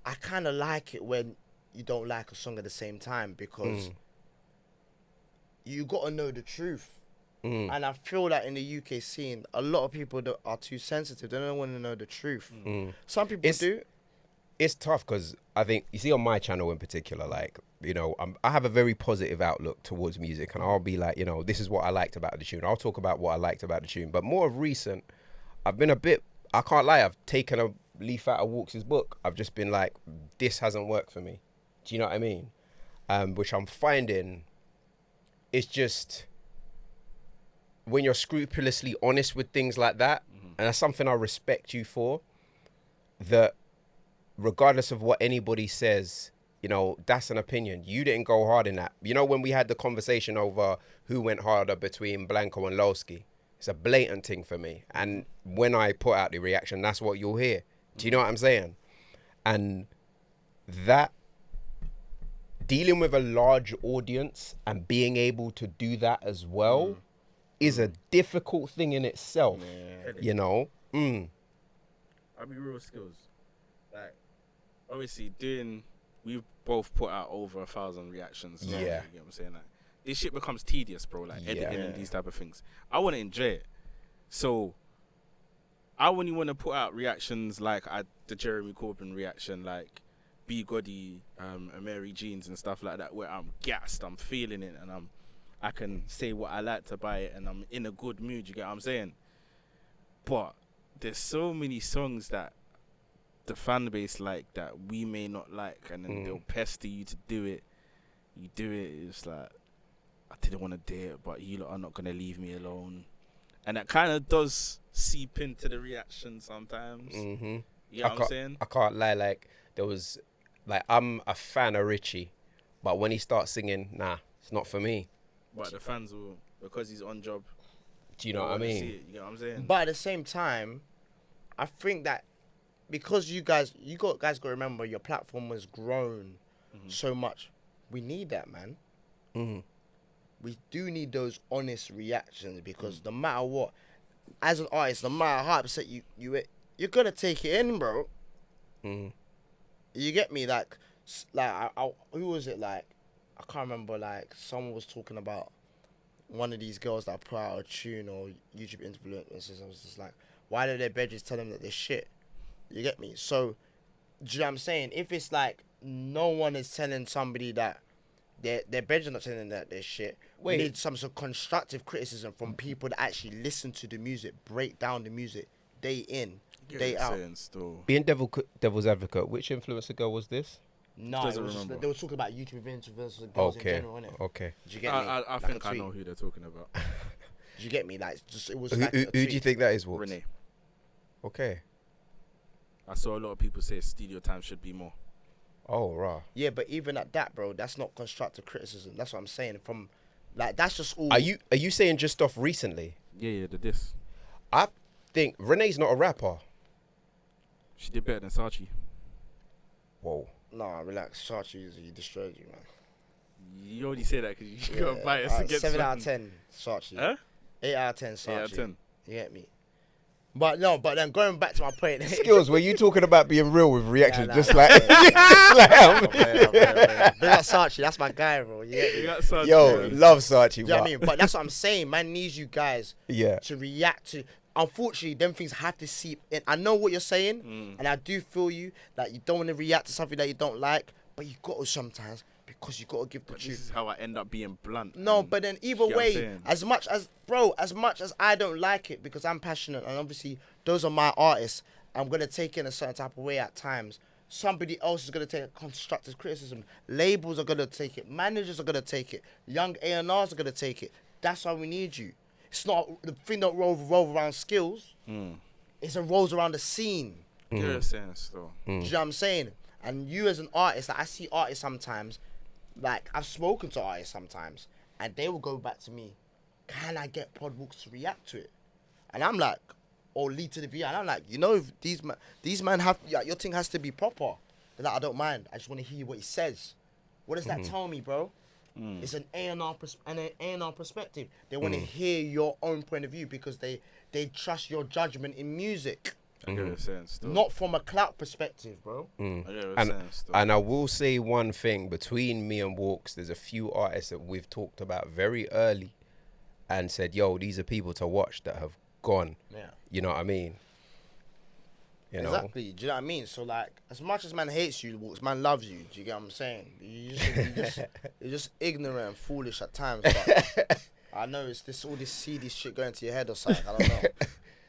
I kind of like it when you don't like a song at the same time, because you got to know the truth. And I feel that in the UK scene, a lot of people that are too sensitive. They don't want to know the truth. Some people do. It's tough because I think, you see on my channel in particular, like, you know, I have a very positive outlook towards music, and I'll be like, you know, this is what I liked about the tune. I'll talk about what I liked about the tune. But more of recent, I've been a bit, I can't lie, I've taken a leaf out of WALKZ's book. I've just been like, this hasn't worked for me. Do you know what I mean? Which I'm finding, it's just, when you're scrupulously honest with things like that, and that's something I respect you for, that regardless of what anybody says, you know, that's an opinion. You didn't go hard in that. You know, when we had the conversation over who went harder between Blanco and Lowski, it's a blatant thing for me. And when I put out the reaction, that's what you'll hear. Do you know what I'm saying? And that, dealing with a large audience and being able to do that as well is a difficult thing in itself, you know? I'll be real, Skillz. Like, obviously, we've both put out over 1,000 reactions. Yeah. You get what I'm saying? Like, this shit becomes tedious, bro. Like, editing and these type of things. I want to enjoy it. So, I only want to put out reactions like the Jeremy Corbyn reaction, like B. Gotti, Mary Jeans and stuff like that, where I'm gassed, I'm feeling it, and I can say what I like to buy it, and I'm in a good mood, you get what I'm saying? But there's so many songs that the fan base like that we may not like, and then they'll pester you to do it. You do it, it's like, I didn't want to do it, but you lot are not going to leave me alone. And that kind of does seep into the reaction sometimes. You know what I'm saying? I can't lie, like, there was, like, I'm a fan of Richie, but when he starts singing, nah, it's not for me. But the fans will, because he's on job. Do you know what I mean? You know what I'm saying? But at the same time, I think that because you guys got to remember your platform has grown so much. We need that, man. We do need those honest reactions, because no matter what, as an artist, no matter how upset you're gonna take it in, bro. You get me? Like who was it? Like, I can't remember. Like, someone was talking about one of these girls that put out a tune, or YouTube influencers. I was just like, why do their bedrooms tell them that they're shit? You get me? So, do you know what I'm saying? If it's like no one is telling somebody that their bedrooms not telling them that they're shit, we need some sort of constructive criticism from people that actually listen to the music, break down the music, day in, day out. Being devil's advocate, which influencer girl was this? No, it was just, they were talking about YouTube influencers girls in general, innit? Okay. Did you get me? I like think I know who they're talking about. Did you get me? Like, just it was. Who do you think that is? Walkz? Renee. Okay. I saw a lot of people say studio time should be more. Oh, right. Yeah, but even at that, bro, that's not constructive criticism. That's what I'm saying. From, like, that's just all. Are you saying just off recently? Yeah, the diss. I think Renee's not a rapper. She did better than Sachi. Whoa. Nah, relax. Sachi, he destroyed you, man. You already say that because you got bias against 7 out of 10, Sachi. Huh? 8 out of 10, Sachi. 8 out of 10. You get me? But then going back to my point. Skillz, were you talking about being real with reactions? Nah, just nah, like, Big up Sachi, that's my guy, bro. You get me? Yo, love Sachi. You know what I mean? But that's what I'm saying. Man needs you guys to react to. Unfortunately, them things have to seep in. I know what you're saying, and I do feel you, that you don't want to react to something that you don't like, but you got to sometimes, because you got to give the truth. This is how I end up being blunt. No, but then either way, as much as I don't like it, because I'm passionate, and obviously those are my artists, I'm going to take in a certain type of way at times. Somebody else is gonna take constructive criticism. Labels are gonna take it. Managers are gonna take it. Young A&Rs are gonna take it. That's why we need you. It's not the thing that revolve around skills. It's a rolls around the scene. Give it a sense, though. Do you know what I'm saying? And you as an artist, like I see artists sometimes, like I've spoken to artists sometimes, and they will go back to me, can I get ProdByWalkz to react to it? And I'm like, or LeeToTheVi, and I'm like, you know, if these man have, yeah, your thing has to be proper. They're like, I don't mind. I just want to hear what he says. What does that tell me, bro? It's an A&R perspective. They want to hear your own point of view because they trust your judgment in music. I get a sense, though. Not from a Clout perspective, bro. I get a sense, though. And I will say one thing, between me and WALKZ, there's a few artists that we've talked about very early and said, yo, these are people to watch that have gone. Yeah. You know what I mean? You know? Exactly. Do you know what I mean? So, like, as much as man hates you, WALKZ, man loves you. Do you get what I'm saying? You're just ignorant and foolish at times. But I know it's this all this seedy shit going to your head or something. I don't know.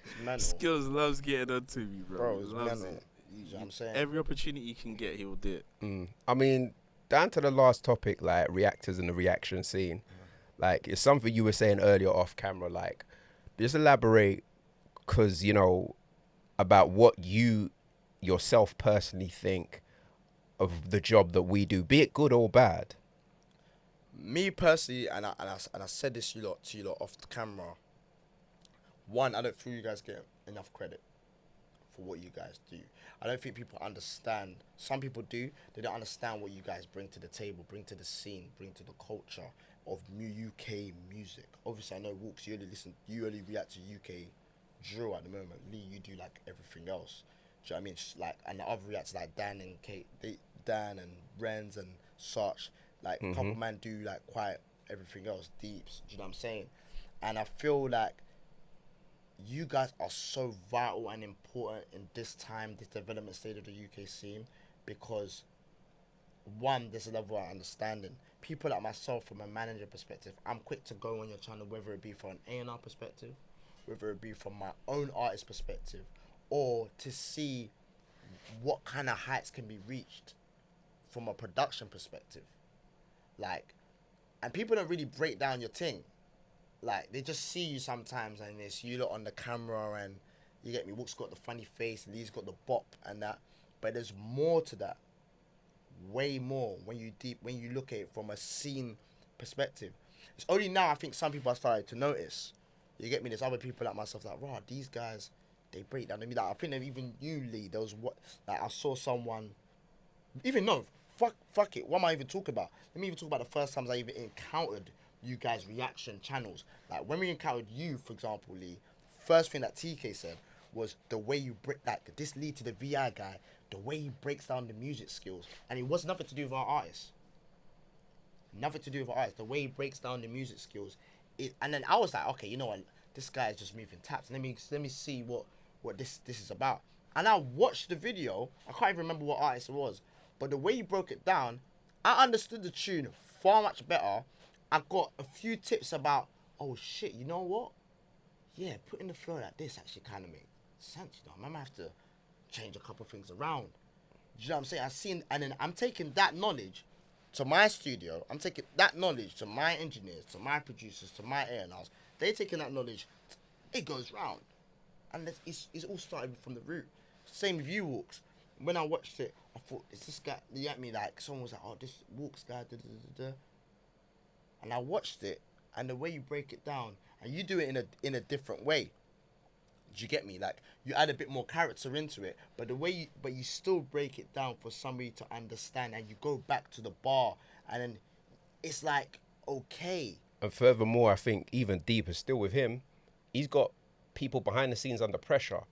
It's mental. Skillz loves getting on to me, bro. Bro, it's loves mental. it. You know what I'm saying? Every opportunity he can get, he'll do it. I mean, down to the last topic, like reactors and the reaction scene. Like, it's something you were saying earlier off camera. Like, just elaborate, because, you know, about what you yourself personally think of the job that we do, be it good or bad. Me personally, and I said this to you lot off the camera. One, I don't feel you guys get enough credit for what you guys do. I don't think people understand. Some people do. They don't understand what you guys bring to the table, bring to the scene, bring to the culture of UK music. Obviously, I know WALKZ, you only react to UK drill at the moment. Lee, you do like everything else. Do you know what I mean? Just like, and the other reactors like Dan and Kate, Dan and Renz and such. Like a couple man do like quite everything else, deeps. Do you know what I'm saying? And I feel like you guys are so vital and important in this time, this development stage of the UK scene, because one, there's a level of understanding. People like myself, from a manager perspective, I'm quick to go on your channel, whether it be from an A&R perspective, whether it be from my own artist perspective, or to see what kind of heights can be reached from a production perspective. Like, and people don't really break down your thing. Like, they just see you sometimes and it's you lot on the camera and you get me, WALKZ got the funny face, Lee's got the bop and that. But there's more to that. Way more when you look at it from a scene perspective. It's only now I think some people are starting to notice. You get me? There's other people like myself like, wow, these guys, they break down. I mean, like, I think that even you, Lee, there was what, like, I saw someone, even no, fuck it. What am I even talking about? Let me even talk about the first times I even encountered you guys' reaction channels. Like, when we encountered you, for example, Lee, first thing that TK said was the way you break, like, this LeeToTheVi guy, the way he breaks down the music skills. And it was nothing to do with our artists. Nothing to do with our artists. The way he breaks down the music skills. And then I was like, okay, you know what? This guy is just moving taps. Let me see what this is about. And I watched the video. I can't even remember what artist it was. But the way you broke it down, I understood the tune far much better. I got a few tips about, oh shit, you know what? Yeah, putting the flow like this actually kind of makes sense, you know. I might have to change a couple things around. Do you know what I'm saying? And then I'm taking that knowledge to my studio. I'm taking that knowledge to my engineers, to my producers, to my A&Rs. They're taking that knowledge. It goes round. And it's all started from the root. Same with you, WALKZ. When I watched it, I thought, is this guy, you get me, like, someone was like, oh, this WALKZ guy, da-da-da-da. And I watched it, and the way you break it down, and you do it in a different way. Do you get me? Like, you add a bit more character into it, but you still break it down for somebody to understand, and you go back to the bar, and then it's like, okay. And furthermore, I think even deeper still with him, he's got people behind the scenes under pressure.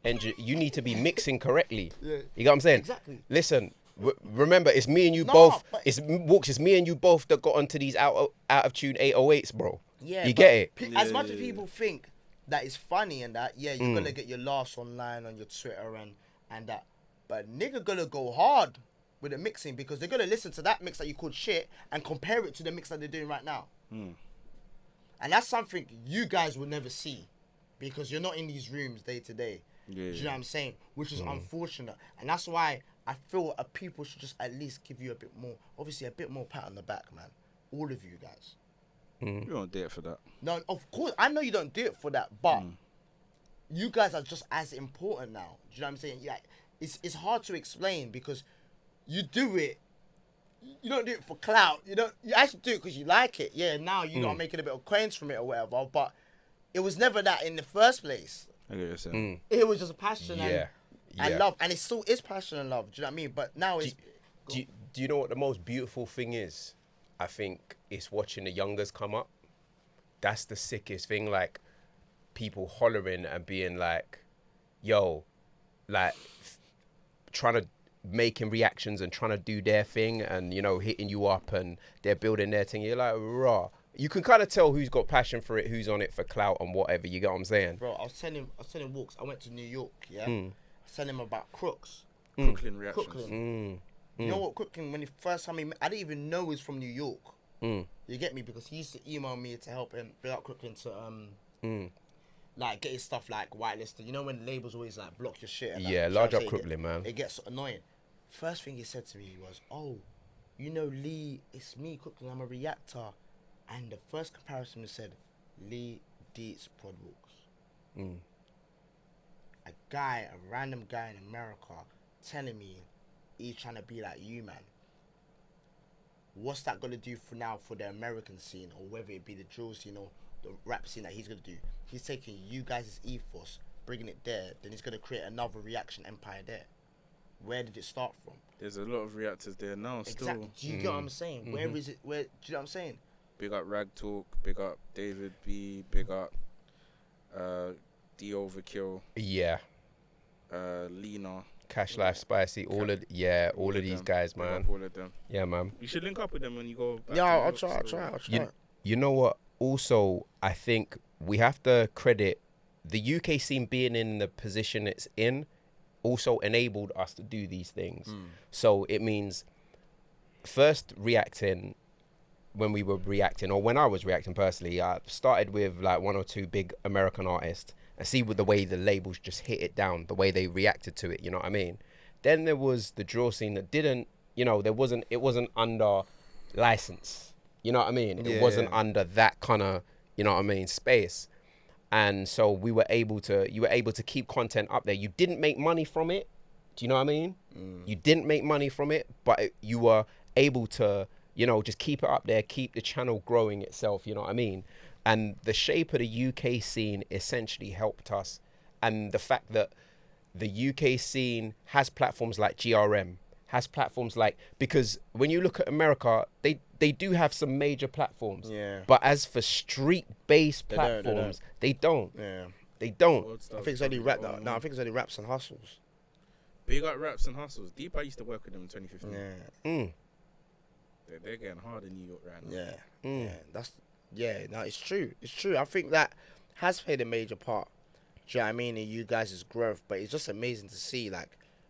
And you need to be mixing correctly. Yeah. You get what I'm saying? Exactly. Listen, remember, it's me and you both. It's WALKZ, it's me and you both that got onto these out of tune 808s, bro. Yeah. You get it? As much as people think that it's funny and that, yeah, you're gonna get your laughs online on your Twitter and that, but nigga gonna go hard with the mixing because they're gonna listen to that mix that you called shit and compare it to the mix that they're doing right now. And that's something you guys will never see because you're not in these rooms day to day. Yeah. Do you know what I'm saying? Which is unfortunate. And that's why I feel people should just at least give you a bit more, obviously a bit more pat on the back, man. All of you guys. You don't do it for that. No, of course, I know you don't do it for that, but you guys are just as important now. Do you know what I'm saying? Yeah, it's hard to explain because you do it. You don't do it for clout. You actually do it because you like it. Yeah, now you are making a bit of coins from it or whatever, but it was never that in the first place. I get what you're saying. It was just passion and love, and it still is passion and love. Do you know what I mean? But now it's. Do you know what the most beautiful thing is? I think it's watching the youngers come up. That's the sickest thing. Like people hollering and being like, "Yo," like trying to making reactions and trying to do their thing, and hitting you up, and they're building their thing. You're like, raw. You can kind of tell who's got passion for it, who's on it for clout and whatever. You get what I'm saying? Bro, I was telling Walkz. I went to New York. Yeah, I was telling him about Crooks. Crooklyn reactions. Crooklyn. You know what, Crooklyn? When the first time I didn't even know he was from New York. You get me? Because he used to email me to help him bring up Crooklyn to like get his stuff like whitelisted. You know when labels always like block your shit. And, yeah, large up Crooklyn, man. It gets annoying. First thing he said to me was, "Oh, Lee, it's me, Crooklyn. I'm a reactor." And the first comparison was said, LeeToTheVi ProdByWalkz. A random guy in America telling me he's trying to be like you, man. What's that gonna do for now for the American scene, or whether it be the drill scene or the rap scene that he's gonna do? He's taking you guys' ethos, bringing it there, then he's gonna create another reaction empire there. Where did it start from? There's a lot of reactors there now. Exactly. Still. Do you get what I'm saying? Where is it? Where do you know what I'm saying? Big up Rag Talk, big up David B, big up D Overkill. Yeah. Lena. Cash Life Spicy, all of these guys, man. All of them. Yeah, man. You should link up with them when you go back. Yeah, I'll try. You know what? Also, I think we have to credit the UK scene being in the position it's in also enabled us to do these things. So it means first reacting when we were reacting, or when I was reacting personally, I started with like one or two big American artists and see with the way the labels just hit it down, the way they reacted to it, you know what I mean? Then there was the drill scene that didn't, it wasn't under license, you know what I mean? It wasn't under that kind of, space. And so you were able to keep content up there. You didn't make money from it. Do you know what I mean? You didn't make money from it, but you were able to, just keep it up there, keep the channel growing itself, you know what I mean? And the shape of the UK scene essentially helped us. And the fact that the UK scene has platforms like GRM, has platforms like, because when you look at America, they do have some major platforms. Yeah. But as for street-based platforms, they don't. Yeah. They don't. I think it's only rap now. No, I think it's only raps and hustles. Big up Raps and Hustles. Deep, I used to work with them in 2015. Yeah. They're getting hard in New York right now. No, it's true. It's true. I think that has played a major part, do you know what I mean, in you guys' growth. But it's just amazing to see, like,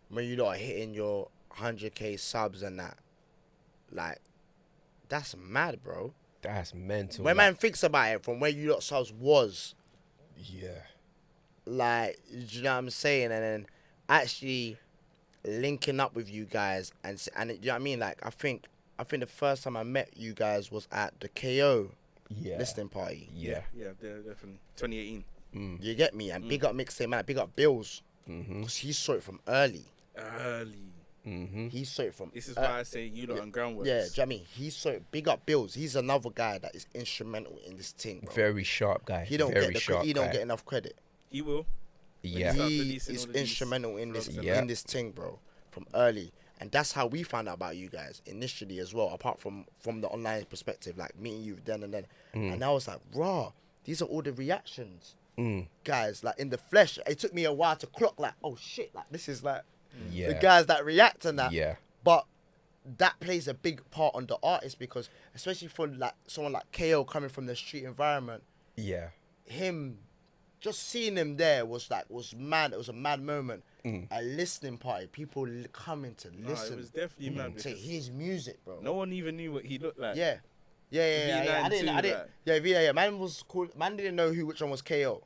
when you lot are hitting your 100K subs and that, like, that's mad, bro. That's mental. When man thinks about it, from where you lot subs was, like, do you know what I'm saying? And then actually linking up with you guys and you know what I mean? Like, I think the first time I met you guys was at the KO listening party. Yeah, definitely. 2018. You get me? And big up Mixtape Man, big up Bills. Because he saw it from early. He saw it from... This is why I say you lot on groundworks. Yeah, do you know what I mean? He saw it. Big up Bills. He's another guy that is instrumental in this thing, bro. Very sharp guy. He don't get enough credit. He will. Yeah. He is instrumental in this thing, bro, from early. And that's how we found out about you guys initially as well, apart from the online perspective, like meeting you then and then. And I was like, raw, these are all the reactions. Guys, like in the flesh. It took me a while to clock, like, oh shit, like this is like the guys that react and that. Yeah. But that plays a big part on the artist, because especially for like someone like KO coming from the street environment. Yeah. Him, just seeing him there was mad. It was a mad moment. A listening party, people coming to listen. It was definitely mad to his music, bro. No one even knew what he looked like. Yeah. I didn't. Man was cool. Man didn't know which one was KO.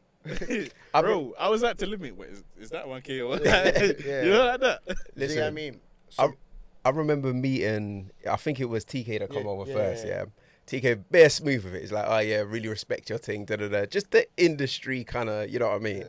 Bro, I was at the limit. Wait, is that one KO? You know like that? Listen, you know what I mean? I remember meeting, I think it was TK that come over first, yeah. TK, bare smooth with it. He's like, oh yeah, really respect your thing, da-da-da. Just the industry kind of, you know what I mean?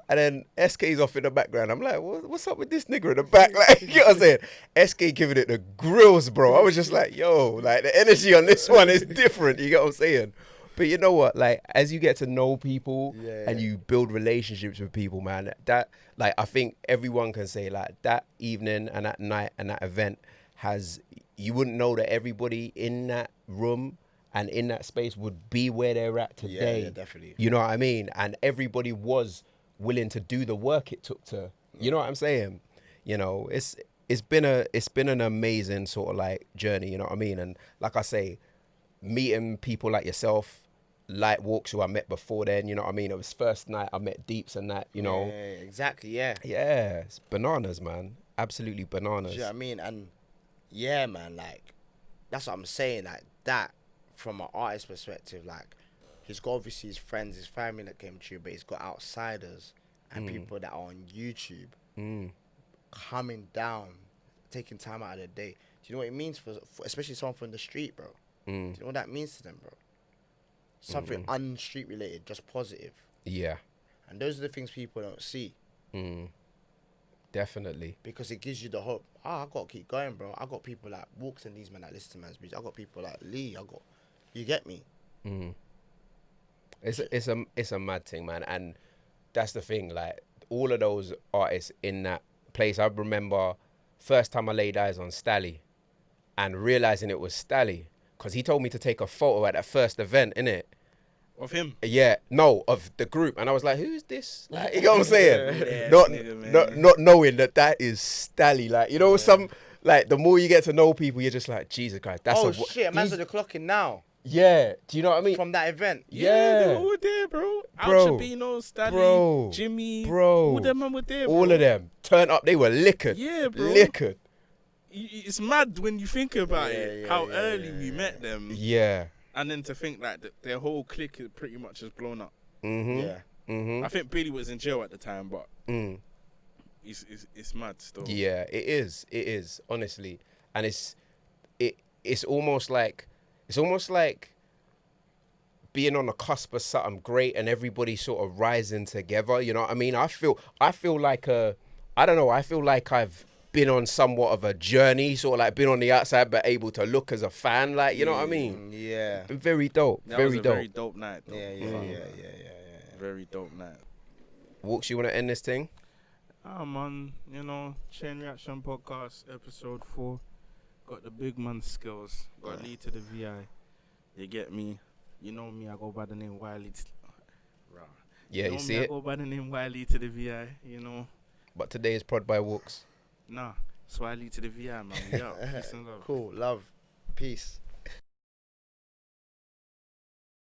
And then SK's off in the background. I'm like, what's up with this nigga in the back? Like, you know what I'm saying? SK giving it the grills, bro. I was just like, yo, like the energy on this one is different. You get what I'm saying? But you know what? Like, as you get to know people and you build relationships with people, man, that, like, I think everyone can say, like, that evening and that night and that event has, you wouldn't know that everybody in that room and in that space would be where they're at today. Yeah, definitely. You know what I mean? And everybody was willing to do the work it took to, you know what I'm saying? You know, it's been an amazing sort of like journey, you know what I mean? And like I say, meeting people like yourself, like WALKZ, who I met before then, you know what I mean? It was first night I met Deeps and that, you know. Yeah, exactly, yeah. Yeah, it's bananas, man. Absolutely bananas. Do you know what I mean? And yeah, man, like, that's what I'm saying, like, that, from an artist perspective, like, he's got obviously his friends, his family that came to you, but he's got outsiders and people that are on YouTube coming down, taking time out of their day. Do you know what it means for especially someone from the street, bro? Do you know what that means to them, bro? Something un-street related, just positive. Yeah. And those are the things people don't see. Definitely. Because it gives you the hope. I got to keep going, bro. I got people like WALKZ and these men that listen to man's music. I got people like Lee. You get me? It's a mad thing, man. And that's the thing, like, all of those artists in that place, I remember first time I laid eyes on Stally and realizing it was Stally, because he told me to take a photo at that first event, innit? Of him? Yeah, no, of the group. And I was like, who's this? Like, you know what I'm saying? Yeah, not knowing that is Stally. Like, you know, some, like, the more you get to know people, you're just like, Jesus Christ, that's shit, man's at the clock in now. Yeah, do you know what I mean? From that event. Yeah, they were all there, bro. Alchabino, Stally, Jimmy, all them men were there, bro. All of them. Turn up, they were liquored. Yeah, bro. Liquored. It's mad when you think about it, how early we met them. Yeah. And then to think that their whole clique is pretty much just blown up. Yeah. I think Billy was in jail at the time, but it's mad still. Yeah, it is, honestly. And it's almost like being on the cusp of something great and everybody sort of rising together, you know what I mean? I feel like I feel like I've been on somewhat of a journey, sort of like been on the outside but able to look as a fan, like, you know what I mean? Yeah. Been very dope. That very was a dope. very dope night, though. Yeah. Very dope night. WALKZ, you want to end this thing? Man, you know, Chain Reaction Podcast, episode 4. Got the big man Skillz. Got LeeToTheVi. You get me? You know me, I go by the name Wiley. Yeah, you see it? I go by the name LeeToTheVi, you know. But today is ProdByWalkz. Nah, it's LeeToTheVi, man. Yeah, peace and love. Cool, love, peace.